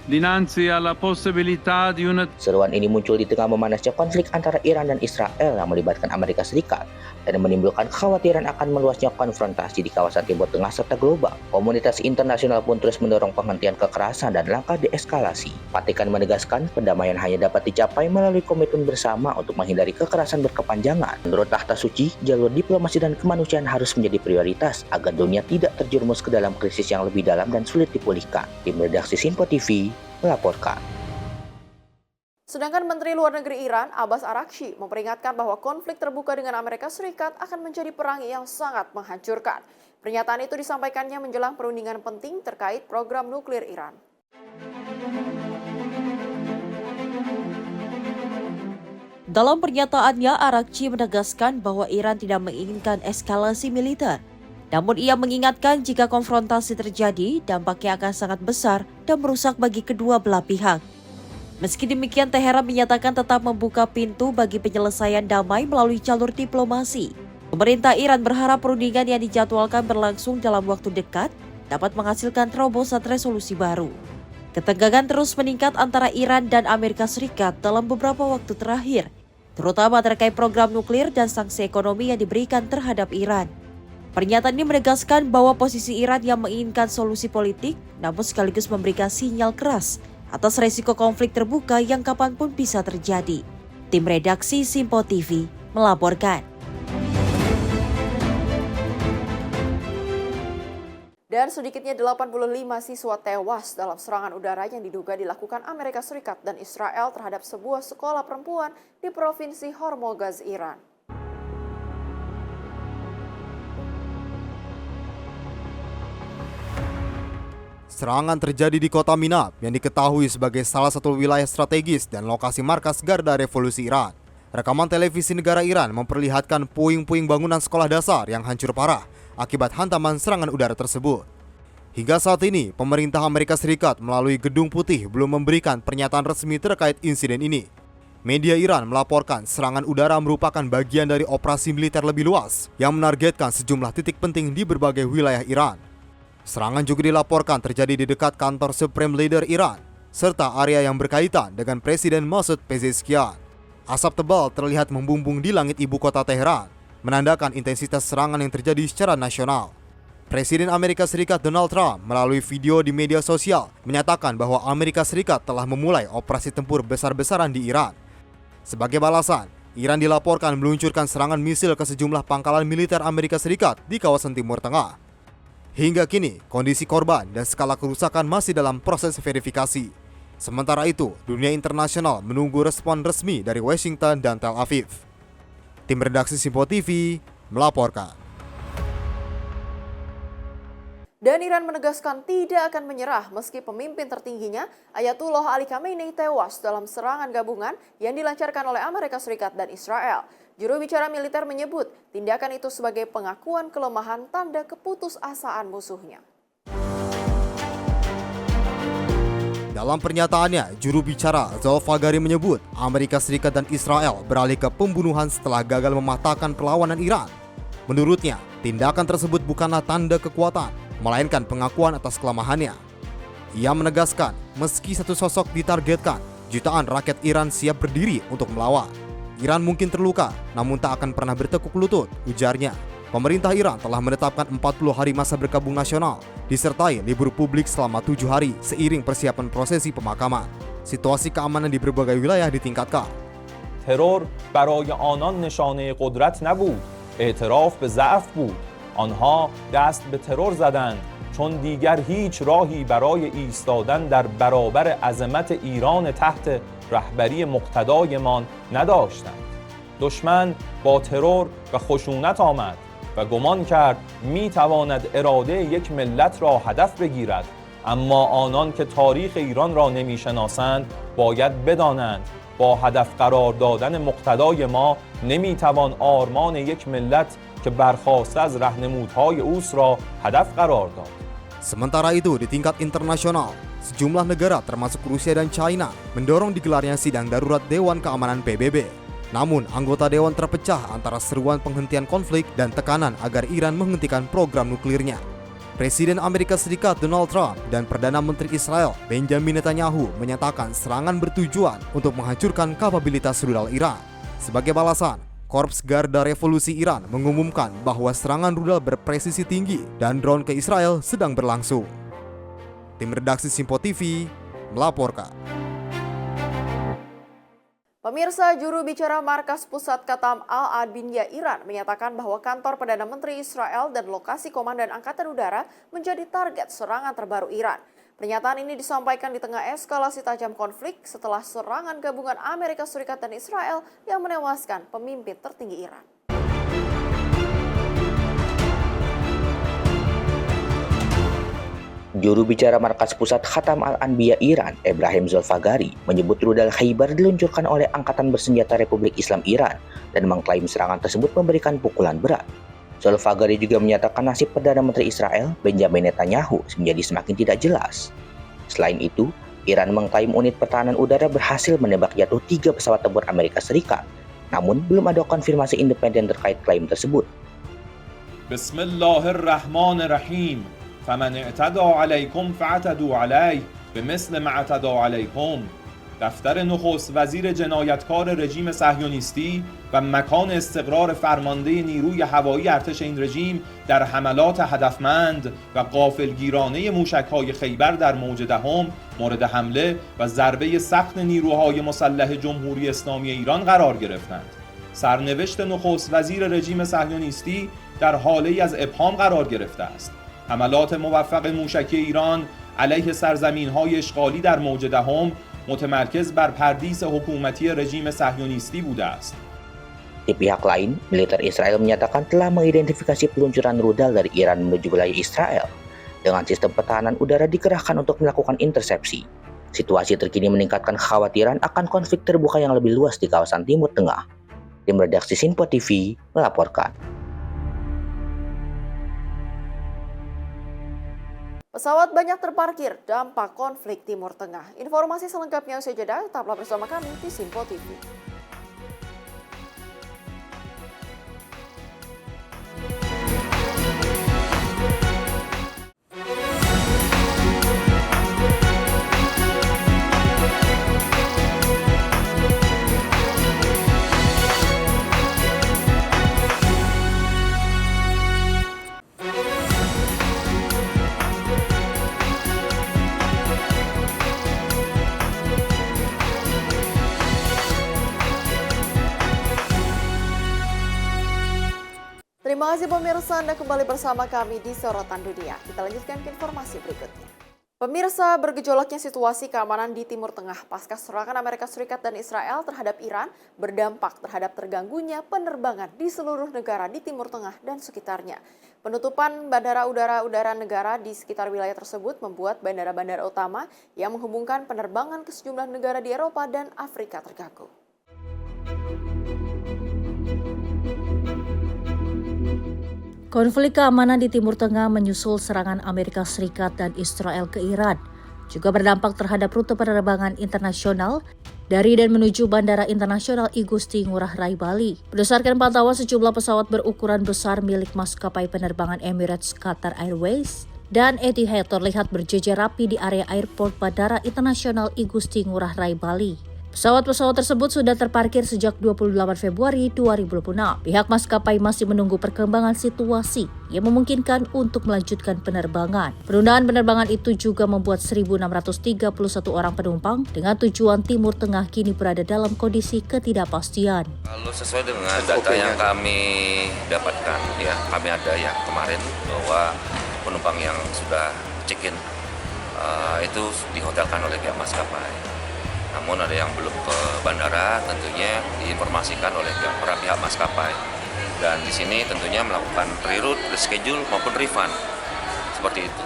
Dinanzi alla possibilità di una... Seruan ini muncul di tengah memanasnya konflik antara Iran dan Israel yang melibatkan Amerika Serikat dan menimbulkan kekhawatiran akan meluasnya konfrontasi di kawasan Timur Tengah serta global. Komunitas internasional pun terus mendorong penghentian kekerasan dan langkah deeskalasi. Vatikan menegaskan perdamaian hanya dapat dicapai melalui komitmen bersama untuk menghindari kekerasan berkepanjangan. Menurut Tahta Suci, jalur diplomasi dan kemanusiaan harus menjadi prioritas agar dunia tidak terjerumus ke dalam krisis yang lebih dalam dan sulit dipulihkan. Tim redaksi Simpo TV melaporkan. Sedangkan Menteri Luar Negeri Iran, Abbas Araghchi, memperingatkan bahwa konflik terbuka dengan Amerika Serikat akan menjadi perang yang sangat menghancurkan. Pernyataan itu disampaikannya menjelang perundingan penting terkait program nuklir Iran. Dalam pernyataannya, Araghchi menegaskan bahwa Iran tidak menginginkan eskalasi militer. Namun ia mengingatkan jika konfrontasi terjadi, dampaknya akan sangat besar dan merusak bagi kedua belah pihak. Meski demikian, Teheran menyatakan tetap membuka pintu bagi penyelesaian damai melalui jalur diplomasi. Pemerintah Iran berharap perundingan yang dijadwalkan berlangsung dalam waktu dekat dapat menghasilkan terobosan resolusi baru. Ketegangan terus meningkat antara Iran dan Amerika Serikat dalam beberapa waktu terakhir, terutama terkait program nuklir dan sanksi ekonomi yang diberikan terhadap Iran. Pernyataan ini menegaskan bahwa posisi Iran yang menginginkan solusi politik, namun sekaligus memberikan sinyal keras atas resiko konflik terbuka yang kapanpun bisa terjadi. Tim redaksi Simpo TV melaporkan. Dan sedikitnya 85 siswa tewas dalam serangan udara yang diduga dilakukan Amerika Serikat dan Israel terhadap sebuah sekolah perempuan di Provinsi Hormozgan, Iran. Serangan terjadi di kota Minab yang diketahui sebagai salah satu wilayah strategis dan lokasi markas Garda Revolusi Iran. Rekaman televisi negara Iran memperlihatkan puing-puing bangunan sekolah dasar yang hancur parah akibat hantaman serangan udara tersebut. Hingga saat ini, pemerintah Amerika Serikat melalui Gedung Putih belum memberikan pernyataan resmi terkait insiden ini. Media Iran melaporkan serangan udara merupakan bagian dari operasi militer lebih luas yang menargetkan sejumlah titik penting di berbagai wilayah Iran. Serangan juga dilaporkan terjadi di dekat kantor Supreme Leader Iran, serta area yang berkaitan dengan Presiden Masoud Pezeshkian. Asap tebal terlihat membumbung di langit ibu kota Teheran, menandakan intensitas serangan yang terjadi secara nasional. Presiden Amerika Serikat Donald Trump melalui video di media sosial menyatakan bahwa Amerika Serikat telah memulai operasi tempur besar-besaran di Iran. Sebagai balasan, Iran dilaporkan meluncurkan serangan misil ke sejumlah pangkalan militer Amerika Serikat di kawasan Timur Tengah. Hingga kini, kondisi korban dan skala kerusakan masih dalam proses verifikasi. Sementara itu, dunia internasional menunggu respon resmi dari Washington dan Tel Aviv. Tim redaksi Simpo TV melaporkan. Dan Iran menegaskan tidak akan menyerah meski pemimpin tertingginya, Ayatullah Ali Khamenei, tewas dalam serangan gabungan yang dilancarkan oleh Amerika Serikat dan Israel. Juru bicara militer menyebut tindakan itu sebagai pengakuan kelemahan tanda keputusasaan musuhnya. Dalam pernyataannya, juru bicara Zolfagari menyebut Amerika Serikat dan Israel beralih ke pembunuhan setelah gagal mematahkan perlawanan Iran. Menurutnya, tindakan tersebut bukanlah tanda kekuatan, melainkan pengakuan atas kelemahannya. Ia menegaskan, meski satu sosok ditargetkan, jutaan rakyat Iran siap berdiri untuk melawan. Iran mungkin terluka, namun tak akan pernah bertekuk lutut, ujarnya. Pemerintah Iran telah menetapkan 40 hari masa berkabung nasional, disertai libur publik selama 7 hari seiring persiapan prosesi pemakaman. Situasi keamanan di berbagai wilayah ditingkatkan. ترور برای آنان نشانه قدرت نبود، اعتراف به ضعف بود. آنها دست به ترور زدند چون دیگر هیچ راهی برای ایستادن در برابر عظمت ایران تحت رهبری مقتدایمان نداشتند. دشمن با ترور و خشونت آمد و گمان کرد می تواند اراده یک ملت را هدف بگیرد، اما آنان که تاریخ ایران را نمی شناسند باید بدانند با هدف قرار دادن مقتدای ما نمی توان آرمان یک ملت که برخاسته از راهنمودهای اوست را هدف قرار داد. Sementara itu, di tingkat internasional, sejumlah negara termasuk Rusia dan China mendorong digelarnya sidang darurat Dewan Keamanan PBB. Namun, anggota Dewan terpecah antara seruan penghentian konflik dan tekanan agar Iran menghentikan program nuklirnya. Presiden Amerika Serikat Donald Trump dan Perdana Menteri Israel Benjamin Netanyahu menyatakan serangan bertujuan untuk menghancurkan kapabilitas rudal Iran. Sebagai balasan, Korps Garda Revolusi Iran mengumumkan bahwa serangan rudal berpresisi tinggi dan drone ke Israel sedang berlangsung. Tim redaksi Simpo TV melaporkan. Pemirsa, juru bicara Markas Pusat Qatam Al-Adbiyah Iran menyatakan bahwa kantor Perdana Menteri Israel dan lokasi Komandan Angkatan Udara menjadi target serangan terbaru Iran. Pernyataan ini disampaikan di tengah eskalasi tajam konflik setelah serangan gabungan Amerika Serikat dan Israel yang menewaskan pemimpin tertinggi Iran. Juru bicara Markas Pusat Khatam Al-Anbiya Iran, Ebrahim Zolfagari, menyebut rudal Khaybar diluncurkan oleh Angkatan Bersenjata Republik Islam Iran dan mengklaim serangan tersebut memberikan pukulan berat. Zolfagari juga menyatakan nasib Perdana Menteri Israel, Benjamin Netanyahu, menjadi semakin tidak jelas. Selain itu, Iran mengklaim unit pertahanan udara berhasil menembak jatuh 3 pesawat tempur Amerika Serikat, namun belum ada konfirmasi independen terkait klaim tersebut. Bismillahirrahmanirrahim. فمن اعتدى عليكم فاعتدوا عليه بمثل ما اعتدى عليكم. دفتر نخست وزیر جنایتکار رژیم صهیونیستی و مکان استقرار فرمانده نیروی هوایی ارتش این رژیم در حملات هدفمند و غافلگیرانه موشک‌های خیبر در موج دهم مورد حمله و ضربه سخت نیروهای مسلح جمهوری اسلامی ایران قرار گرفتند. سرنوشت نخست وزیر رژیم صهیونیستی در حاله‌ای از ابهام قرار گرفته است. حملات موفق موشکی ایران علیه سرزمین‌های اشغالی در موج دهم متمرکز بر پردیس حکومتی رژیم صهیونیستی بوده است. Di pihak lain, militer Israel menyatakan telah mengidentifikasi peluncuran rudal dari Iran menuju wilayah Israel dengan sistem pertahanan udara dikerahkan untuk melakukan intersepsi. Situasi terkini meningkatkan kekhawatiran akan konflik terbuka yang lebih luas di kawasan Timur Tengah. Tim redaksi Simpo TV melaporkan. Pesawat banyak terparkir dampak konflik Timur Tengah. Informasi selengkapnya usai jeda, tetaplah bersama kami di Simpo TV. Terima kasih pemirsa, Anda kembali bersama kami di Sorotan Dunia. Kita lanjutkan ke informasi berikutnya. Pemirsa, bergejolaknya situasi keamanan di Timur Tengah pasca serangan Amerika Serikat dan Israel terhadap Iran berdampak terhadap terganggunya penerbangan di seluruh negara di Timur Tengah dan sekitarnya. Penutupan bandara udara negara di sekitar wilayah tersebut membuat bandara-bandara utama yang menghubungkan penerbangan ke sejumlah negara di Eropa dan Afrika terganggu. Konflik keamanan di Timur Tengah menyusul serangan Amerika Serikat dan Israel ke Iran, juga berdampak terhadap rute penerbangan internasional dari dan menuju Bandara Internasional I Gusti Ngurah Rai Bali. Berdasarkan pantauan sejumlah pesawat berukuran besar milik maskapai penerbangan Emirates, Qatar Airways, dan Etihad terlihat berjejer rapi di area airport Bandara Internasional I Gusti Ngurah Rai Bali. Pesawat-pesawat tersebut sudah terparkir sejak 28 Februari 2026. Pihak maskapai masih menunggu perkembangan situasi yang memungkinkan untuk melanjutkan penerbangan. Penundaan penerbangan itu juga membuat 1.631 orang penumpang dengan tujuan Timur Tengah kini berada dalam kondisi ketidakpastian. Kalau sesuai dengan data yang kami dapatkan, ya kami ada ya kemarin bahwa penumpang yang sudah check-in itu dihotelkan oleh pihak maskapai. Namun ada yang belum ke bandara, tentunya diinformasikan oleh para pihak maskapai. Dan di sini tentunya melakukan reroute, reschedule maupun refund. Seperti itu.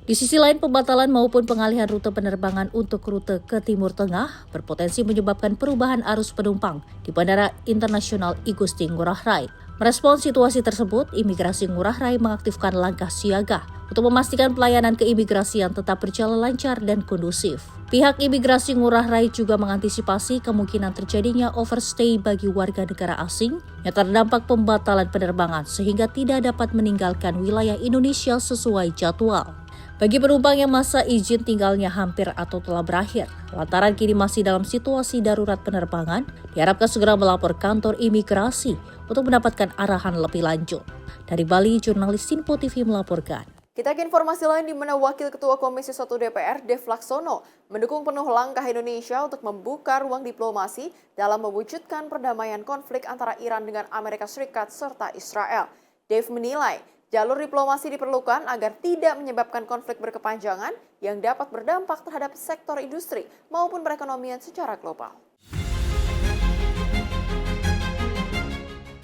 Di sisi lain, pembatalan maupun pengalihan rute penerbangan untuk rute ke Timur Tengah berpotensi menyebabkan perubahan arus penumpang di Bandara Internasional I Gusti Ngurah Rai. Merespons situasi tersebut, Imigrasi Ngurah Rai mengaktifkan langkah siaga untuk memastikan pelayanan keimigrasian tetap berjalan lancar dan kondusif. Pihak Imigrasi Ngurah Rai juga mengantisipasi kemungkinan terjadinya overstay bagi warga negara asing yang terdampak pembatalan penerbangan sehingga tidak dapat meninggalkan wilayah Indonesia sesuai jadwal. Bagi penumpang yang masa izin tinggalnya hampir atau telah berakhir, lantaran kini masih dalam situasi darurat penerbangan, diharapkan segera melapor kantor imigrasi untuk mendapatkan arahan lebih lanjut. Dari Bali, jurnalis Sinpo TV melaporkan. Kita ke informasi lain di mana Wakil Ketua Komisi 1 DPR, Dev Laksono, mendukung penuh langkah Indonesia untuk membuka ruang diplomasi dalam mewujudkan perdamaian konflik antara Iran dengan Amerika Serikat serta Israel. Dev menilai jalur diplomasi diperlukan agar tidak menyebabkan konflik berkepanjangan yang dapat berdampak terhadap sektor industri maupun perekonomian secara global.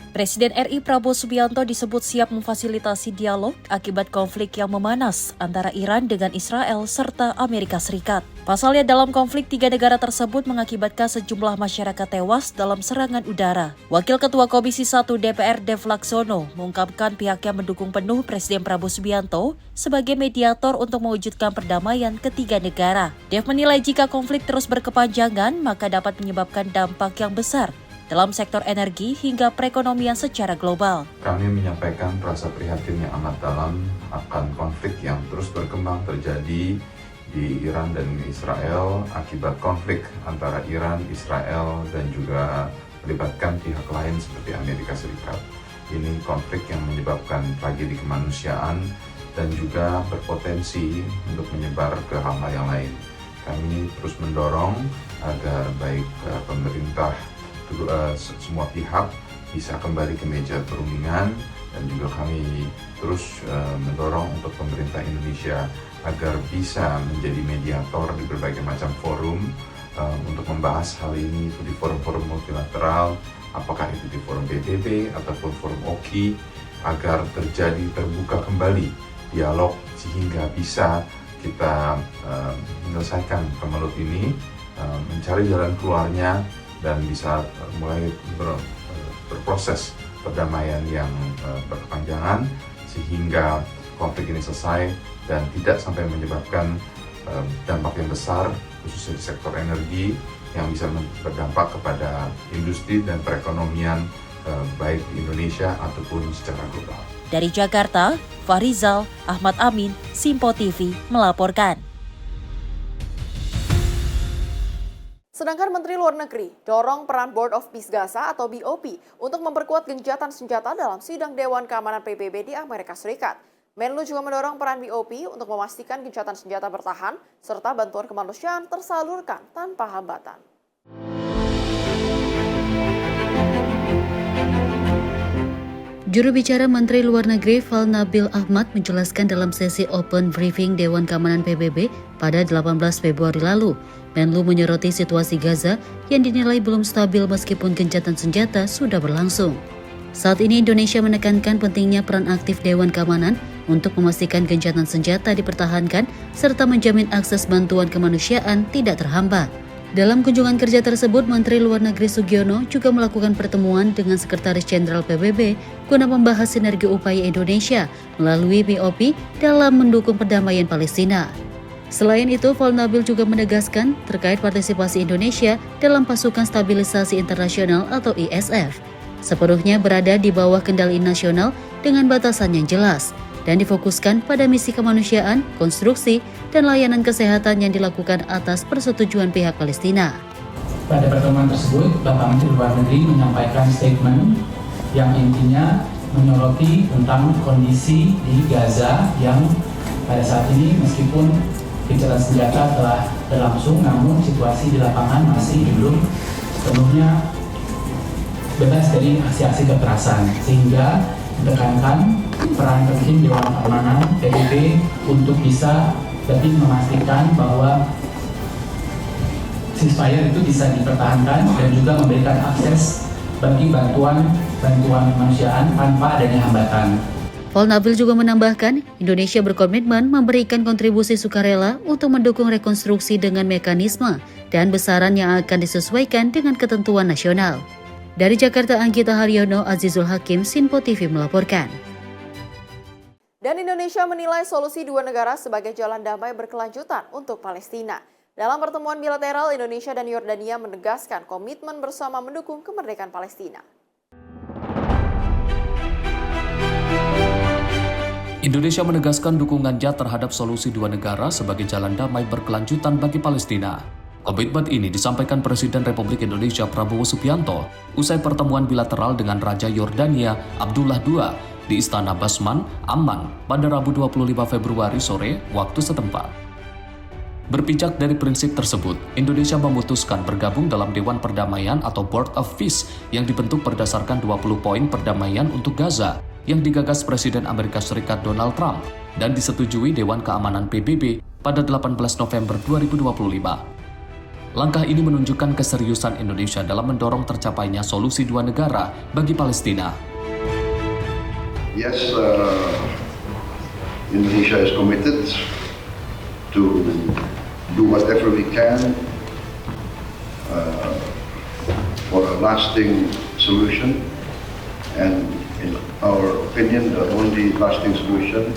Presiden RI Prabowo Subianto disebut siap memfasilitasi dialog akibat konflik yang memanas antara Iran dengan Israel serta Amerika Serikat. Pasalnya dalam konflik 3 negara tersebut mengakibatkan sejumlah masyarakat tewas dalam serangan udara. Wakil Ketua Komisi 1 DPR Dev Laksono mengungkapkan pihaknya mendukung penuh Presiden Prabowo Subianto sebagai mediator untuk mewujudkan perdamaian ketiga negara. Dev menilai jika konflik terus berkepanjangan maka dapat menyebabkan dampak yang besar dalam sektor energi hingga perekonomian secara global. Kami menyampaikan rasa prihatin yang amat dalam akan konflik yang terus berkembang terjadi di Iran dan Israel akibat konflik antara Iran, Israel, dan juga melibatkan pihak lain seperti Amerika Serikat. Ini konflik yang menyebabkan tragedi kemanusiaan dan juga berpotensi untuk menyebar ke hal-hal yang lain. Kami terus mendorong agar baik pemerintah, semua pihak bisa kembali ke meja perundingan, dan juga kami terus mendorong untuk pemerintah Indonesia agar bisa menjadi mediator di berbagai macam forum untuk membahas hal ini di forum-forum multilateral, apakah itu di forum PBB ataupun forum OKI, agar terbuka kembali dialog sehingga bisa kita menyelesaikan kemelut ini, mencari jalan keluarnya, dan bisa mulai berproses perdamaian yang berkepanjangan sehingga konflik ini selesai dan tidak sampai menyebabkan dampak yang besar khususnya di sektor energi yang bisa berdampak kepada industri dan perekonomian baik di Indonesia ataupun secara global. Dari Jakarta, Farizal Ahmad Amin, Sinpo TV melaporkan. Sedangkan Menteri Luar Negeri dorong peran Board of Peace Gaza atau BOP untuk memperkuat gencatan senjata dalam sidang Dewan Keamanan PBB di Amerika Serikat. Menlu juga mendorong peran BOP untuk memastikan gencatan senjata bertahan serta bantuan kemanusiaan tersalurkan tanpa hambatan. Juru bicara Menteri Luar Negeri Falnabil Ahmad menjelaskan dalam sesi open briefing Dewan Keamanan PBB pada 18 Februari lalu, Menlu menyoroti situasi Gaza yang dinilai belum stabil meskipun gencatan senjata sudah berlangsung. Saat ini Indonesia menekankan pentingnya peran aktif Dewan Keamanan untuk memastikan gencatan senjata dipertahankan serta menjamin akses bantuan kemanusiaan tidak terhambat. Dalam kunjungan kerja tersebut, Menteri Luar Negeri Sugiono juga melakukan pertemuan dengan Sekretaris Jenderal PBB guna membahas sinergi upaya Indonesia melalui BOP dalam mendukung perdamaian Palestina. Selain itu, Falnabil juga menegaskan terkait partisipasi Indonesia dalam pasukan stabilisasi internasional atau ISF, sepenuhnya berada di bawah kendali nasional dengan batasan yang jelas, dan difokuskan pada misi kemanusiaan, konstruksi, dan layanan kesehatan yang dilakukan atas persetujuan pihak Palestina. pada pertemuan tersebut, Bapak Menteri Luar Negeri menyampaikan statement yang intinya menyoroti tentang kondisi di Gaza yang pada saat ini meskipun gencatan senjata telah berlangsung, namun situasi di lapangan masih belum sepenuhnya bebas dari aksi-aksi kekerasan, sehingga ditekankan peran penting Dewan Keamanan PBB untuk bisa lebih memastikan bahwa ceasefire itu bisa dipertahankan dan juga memberikan akses bagi bantuan kemanusiaan tanpa adanya hambatan. Paul Nabil juga menambahkan, Indonesia berkomitmen memberikan kontribusi sukarela untuk mendukung rekonstruksi dengan mekanisme dan besaran yang akan disesuaikan dengan ketentuan nasional. Dari Jakarta, Anggita Haryono, Azizul Hakim, Sinpo TV melaporkan. Dan Indonesia menilai solusi dua negara sebagai jalan damai berkelanjutan untuk Palestina. Dalam pertemuan bilateral, Indonesia dan Yordania menegaskan komitmen bersama mendukung kemerdekaan Palestina. Indonesia menegaskan dukungannya terhadap solusi dua negara sebagai jalan damai berkelanjutan bagi Palestina. Komitmen ini disampaikan Presiden Republik Indonesia Prabowo Subianto usai pertemuan bilateral dengan Raja Yordania Abdullah II di Istana Basman, Amman pada Rabu 25 Februari sore waktu setempat. Berpijak dari prinsip tersebut, Indonesia memutuskan bergabung dalam Dewan Perdamaian atau Board of Peace yang dibentuk berdasarkan 20 poin perdamaian untuk Gaza yang digagas Presiden Amerika Serikat Donald Trump dan disetujui Dewan Keamanan PBB pada 18 November 2025. Langkah ini menunjukkan keseriusan Indonesia dalam mendorong tercapainya solusi dua negara bagi Palestina. Yes, Indonesia is committed to do whatever we can for a lasting solution, and in our opinion the only lasting solution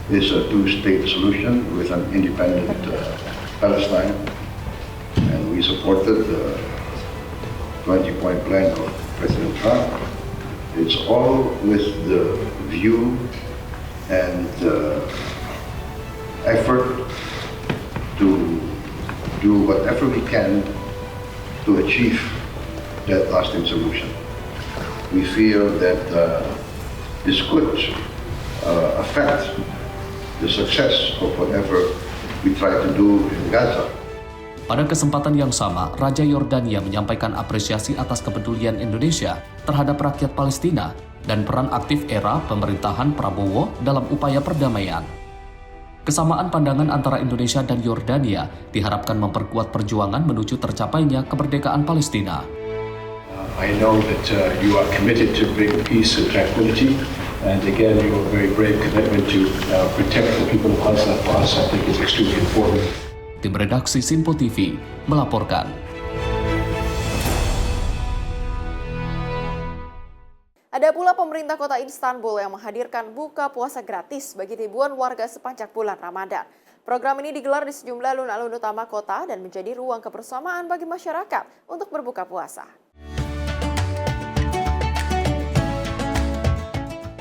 is a two-state solution with an independent Palestine, and we supported the 20-point plan of President Trump. It's all with the view and effort to do whatever we can to achieve that lasting solution. We feel that this could affect the success of whatever we try to do in Gaza. Pada kesempatan yang sama, Raja Yordania menyampaikan apresiasi atas kepedulian Indonesia terhadap rakyat Palestina dan peran aktif era pemerintahan Prabowo dalam upaya perdamaian. Kesamaan pandangan antara Indonesia dan Yordania diharapkan memperkuat perjuangan menuju tercapainya kemerdekaan Palestina. I know that you are committed to bring peace and tranquility, and again, your very brave commitment to protect the people of Palestine for us, I think, is extremely important. Tim redaksi Sinpo TV melaporkan. Ada pula pemerintah kota Istanbul yang menghadirkan buka puasa gratis bagi ribuan warga sepanjang bulan Ramadan. Program ini digelar di sejumlah alun-alun utama kota dan menjadi ruang kebersamaan bagi masyarakat untuk berbuka puasa.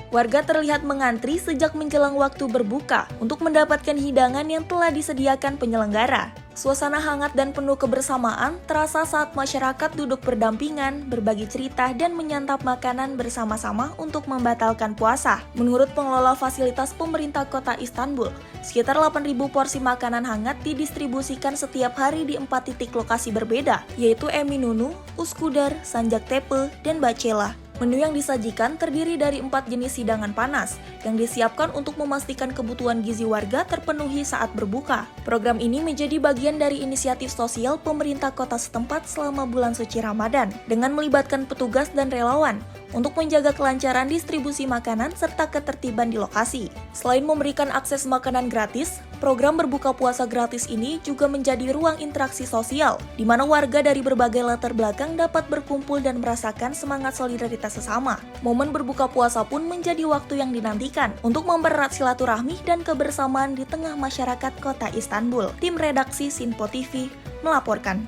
Warga terlihat mengantri sejak menjelang waktu berbuka untuk mendapatkan hidangan yang telah disediakan penyelenggara. Suasana hangat dan penuh kebersamaan terasa saat masyarakat duduk berdampingan, berbagi cerita, dan menyantap makanan bersama-sama untuk membatalkan puasa. Menurut pengelola fasilitas pemerintah kota Istanbul, sekitar 8.000 porsi makanan hangat didistribusikan setiap hari di 4 titik lokasi berbeda, yaitu Eminönü, Üsküdar, Sancaktepe, dan Bahçeli. Menu yang disajikan terdiri dari 4 jenis hidangan panas yang disiapkan untuk memastikan kebutuhan gizi warga terpenuhi saat berbuka. Program ini menjadi bagian dari inisiatif sosial pemerintah kota setempat selama bulan suci Ramadan dengan melibatkan petugas dan relawan untuk menjaga kelancaran distribusi makanan serta ketertiban di lokasi. Selain memberikan akses makanan gratis, program berbuka puasa gratis ini juga menjadi ruang interaksi sosial, di mana warga dari berbagai latar belakang dapat berkumpul dan merasakan semangat solidaritas sesama. Momen berbuka puasa pun menjadi waktu yang dinantikan untuk mempererat silaturahmi dan kebersamaan di tengah masyarakat kota Istanbul. Tim redaksi Sinpo TV melaporkan.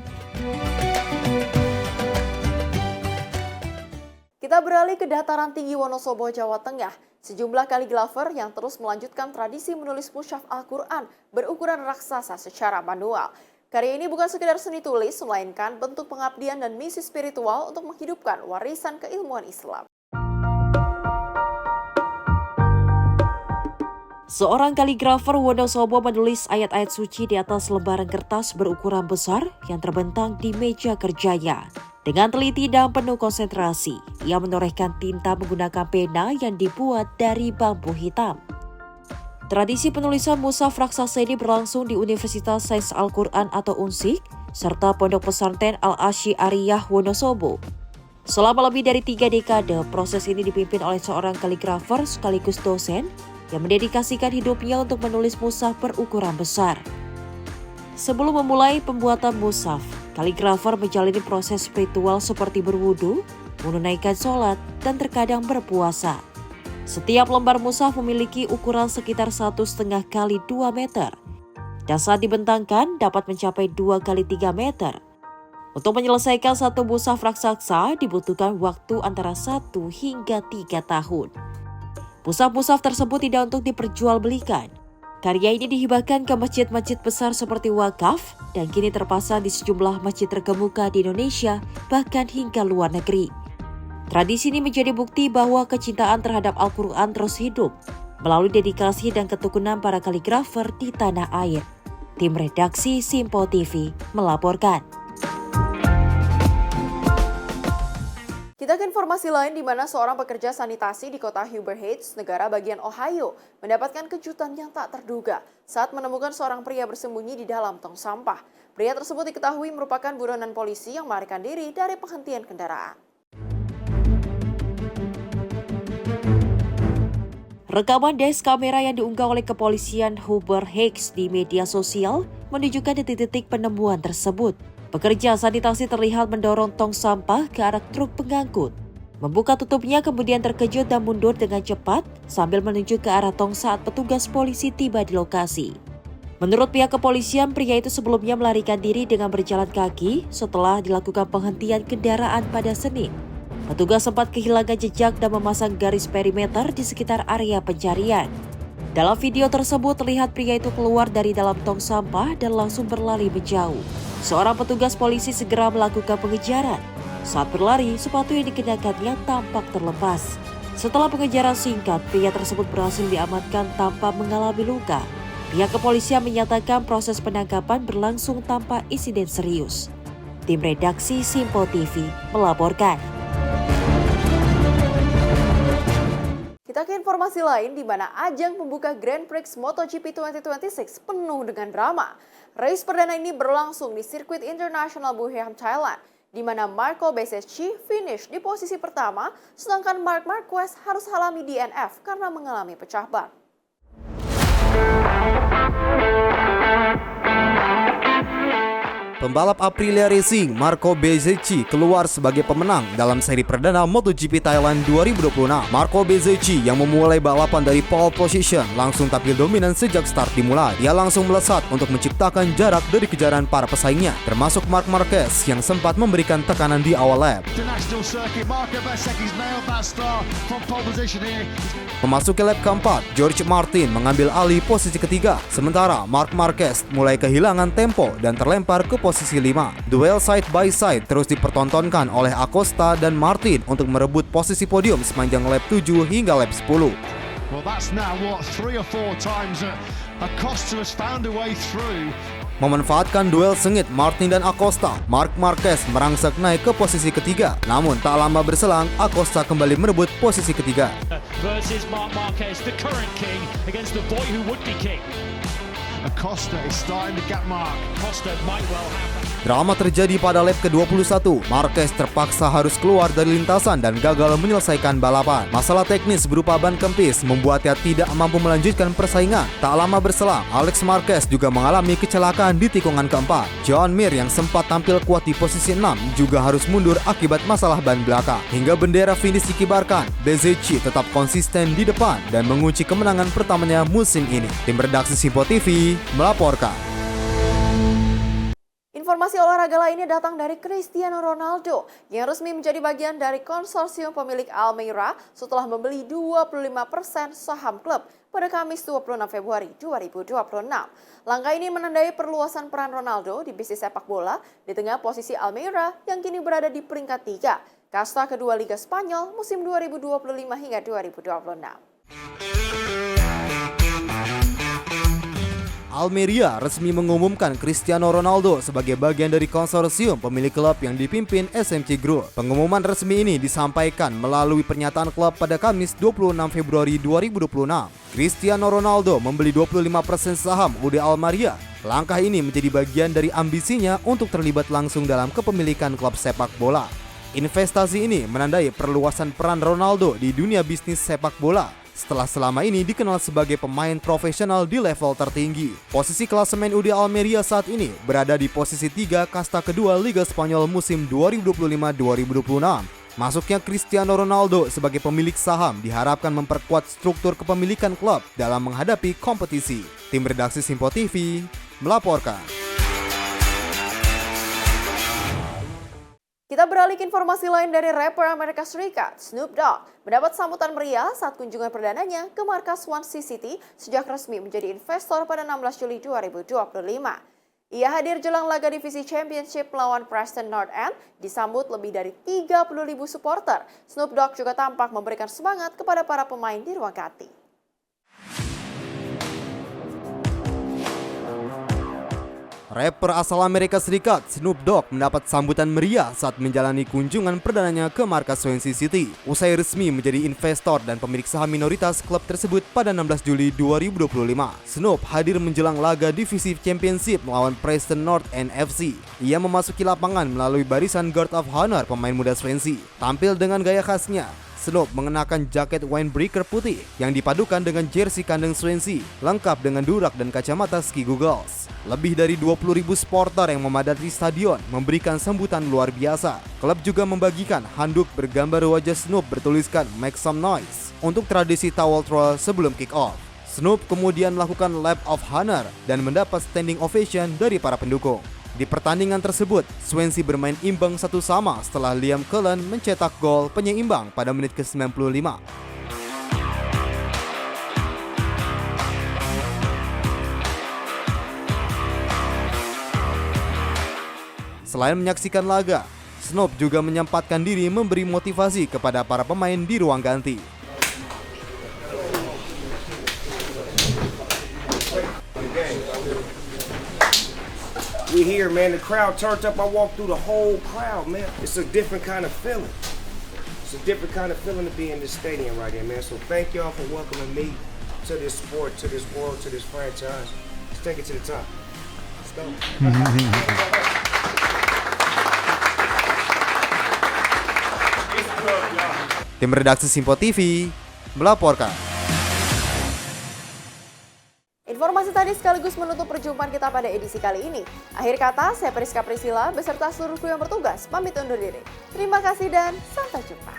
Kita beralih ke dataran tinggi Wonosobo, Jawa Tengah. Sejumlah kaligrafer yang terus melanjutkan tradisi menulis mushaf Al-Quran berukuran raksasa secara manual. Karya ini bukan sekedar seni tulis, melainkan bentuk pengabdian dan misi spiritual untuk menghidupkan warisan keilmuan Islam. Seorang kaligrafer Wonosobo menulis ayat-ayat suci di atas lembaran kertas berukuran besar yang terbentang di meja kerjanya. Dengan teliti dan penuh konsentrasi, ia menorehkan tinta menggunakan pena yang dibuat dari bambu hitam. Tradisi penulisan mushaf raksasa ini berlangsung di Universitas Sains Al-Quran atau UNSIK, serta Pondok Pesantren Al-Asy'ariyah Wonosobo. Selama lebih dari 3 dekade, proses ini dipimpin oleh seorang kaligrafer sekaligus dosen yang mendedikasikan hidupnya untuk menulis mushaf berukuran besar. Sebelum memulai pembuatan mushaf, kaligrafer menjalani proses spiritual seperti berwudu, menunaikan sholat, dan terkadang berpuasa. Setiap lembar mushaf memiliki ukuran sekitar 1,5 kali 2 meter, dan saat dibentangkan dapat mencapai 2 kali 3 meter. Untuk menyelesaikan satu mushaf raksasa dibutuhkan waktu antara 1 hingga 3 tahun. Mushaf-mushaf tersebut tidak untuk diperjualbelikan. Karya ini dihibahkan ke masjid-masjid besar seperti wakaf dan kini terpasang di sejumlah masjid terkemuka di Indonesia, bahkan hingga luar negeri. Tradisi ini menjadi bukti bahwa kecintaan terhadap Al-Quran terus hidup melalui dedikasi dan ketekunan para kaligrafer di tanah air. Tim redaksi Simpo TV melaporkan. Kita ke informasi lain di mana seorang pekerja sanitasi di kota Huber Heights, negara bagian Ohio, mendapatkan kejutan yang tak terduga saat menemukan seorang pria bersembunyi di dalam tong sampah. Pria tersebut diketahui merupakan buronan polisi yang melarikan diri dari penghentian kendaraan. Rekaman desk kamera yang diunggah oleh kepolisian Huber Heights di media sosial menunjukkan detik-detik penemuan tersebut. Pekerja sanitasi terlihat mendorong tong sampah ke arah truk pengangkut. Membuka tutupnya kemudian terkejut dan mundur dengan cepat sambil menunjuk ke arah tong saat petugas polisi tiba di lokasi. Menurut pihak kepolisian, pria itu sebelumnya melarikan diri dengan berjalan kaki setelah dilakukan penghentian kendaraan pada Senin. Petugas sempat kehilangan jejak dan memasang garis perimeter di sekitar area pencarian. Dalam video tersebut terlihat pria itu keluar dari dalam tong sampah dan langsung berlari menjauh. Seorang petugas polisi segera melakukan pengejaran. Saat berlari, sepatu yang dikenakannya tampak terlepas. Setelah pengejaran singkat, pria tersebut berhasil diamankan tanpa mengalami luka. Pihak kepolisian menyatakan proses penangkapan berlangsung tanpa insiden serius. Tim redaksi Simpo TV melaporkan. Kita ke informasi lain di mana ajang pembuka Grand Prix MotoGP 2026 penuh dengan drama. Race perdana ini berlangsung di sirkuit internasional Busan, Thailand, di mana Marco Bezzecchi finish di posisi pertama, sedangkan Marc Marquez harus alami DNF karena mengalami pecah ban. Pembalap Aprilia Racing Marco Bezzecchi keluar sebagai pemenang dalam seri perdana MotoGP Thailand 2026. Marco Bezzecchi yang memulai balapan dari pole position langsung tampil dominan sejak start dimulai. Dia langsung melesat untuk menciptakan jarak dari kejaran para pesaingnya, termasuk Marc Marquez yang sempat memberikan tekanan di awal lap. Memasuki lap keempat, George Martin mengambil alih posisi ketiga, sementara Marc Marquez mulai kehilangan tempo dan terlempar ke posisi 5. Duel side by side terus dipertontonkan oleh Acosta dan Martin untuk merebut posisi podium sepanjang lap 7 hingga lap 10. Well, that's now what 3 or 4 times that Acosta has found a way through. Memanfaatkan duel sengit Martin dan Acosta, Marc Marquez merangsek naik ke posisi ketiga. Namun tak lama berselang, Acosta kembali merebut posisi ketiga. Versus Marc Marquez, the current king, against the boy who would be king. Acosta is starting to get Marc. Acosta might well have. Drama terjadi pada lap ke-21. Marquez terpaksa harus keluar dari lintasan dan gagal menyelesaikan balapan. Masalah teknis berupa ban kempis membuatnya tidak mampu melanjutkan persaingan. Tak lama berselang, Alex Marquez juga mengalami kecelakaan di tikungan keempat. John Mir yang sempat tampil kuat di posisi 6 juga harus mundur akibat masalah ban belakang. Hingga bendera finish dikibarkan, Bezzecchi tetap konsisten di depan dan mengunci kemenangan pertamanya musim ini. Tim redaksi Simpo TV melaporkan. Informasi olahraga lainnya datang dari Cristiano Ronaldo yang resmi menjadi bagian dari konsorsium pemilik Almeida setelah membeli 25% saham klub. pada Kamis 26 Februari 2026. Langkah ini menandai perluasan peran Ronaldo di bisnis sepak bola di tengah posisi Almeria yang kini berada di peringkat 3, kasta kedua Liga Spanyol musim 2025 hingga 2026. Almeria resmi mengumumkan Cristiano Ronaldo sebagai bagian dari konsorsium pemilik klub yang dipimpin SMC Group. Pengumuman resmi ini disampaikan melalui pernyataan klub pada Kamis 26 Februari 2026. Cristiano Ronaldo membeli 25% saham UD Almeria. Langkah ini menjadi bagian dari ambisinya untuk terlibat langsung dalam kepemilikan klub sepak bola. Investasi ini menandai perluasan peran Ronaldo di dunia bisnis sepak bola setelah selama ini dikenal sebagai pemain profesional di level tertinggi. Posisi klasemen UD Almeria saat ini berada di posisi 3 kasta kedua Liga Spanyol musim 2025-2026. Masuknya Cristiano Ronaldo sebagai pemilik saham diharapkan memperkuat struktur kepemilikan klub dalam menghadapi kompetisi. Tim redaksi Simpo TV melaporkan. Kita beralih ke informasi lain dari rapper Amerika Serikat, Snoop Dogg, mendapat sambutan meriah saat kunjungan perdananya ke markas Swansea City sejak resmi menjadi investor pada 16 Juli 2025. Ia hadir jelang laga divisi Championship melawan Preston North End, disambut lebih dari 30.000 supporter. Snoop Dogg juga tampak memberikan semangat kepada para pemain di ruang ganti. Rapper asal Amerika Serikat, Snoop Dogg mendapat sambutan meriah saat menjalani kunjungan perdananya ke markas Swansea City. Usai resmi menjadi investor dan pemilik saham minoritas klub tersebut pada 16 Juli 2025. Snoop hadir menjelang laga divisi Championship melawan Preston North End FC. Ia memasuki lapangan melalui barisan Guard of Honor pemain muda Swansea. Tampil dengan gaya khasnya, Snoop mengenakan jaket windbreaker putih yang dipadukan dengan jersey kandang Swansea, lengkap dengan durak dan kacamata ski goggles. Lebih dari 20.000 supporter yang memadati stadion memberikan sambutan luar biasa. Klub juga membagikan handuk bergambar wajah Snoop bertuliskan "Make Some Noise" untuk tradisi towel troll sebelum kick-off. Snoop kemudian melakukan lap of honor dan mendapat standing ovation dari para pendukung. Di pertandingan tersebut, Swansea bermain imbang 1-1 setelah Liam Cullen mencetak gol penyeimbang pada menit ke-95. Selain menyaksikan laga, Snoop juga menyempatkan diri memberi motivasi kepada para pemain di ruang ganti. We here, man. The crowd turned up. I walked through the whole crowd, man. It's a different kind of feeling. It's a different kind of feeling to be in this stadium right here, man. So thank y'all for welcoming me to this sport, to this world, to this franchise. Let's take it to the top. Let's go. Tim redaksi Simpo TV melaporkan. Informasi tadi sekaligus menutup perjumpaan kita pada edisi kali ini. Akhir kata, saya Priska Priscilla beserta seluruh kru yang bertugas pamit undur diri. Terima kasih dan sampai jumpa.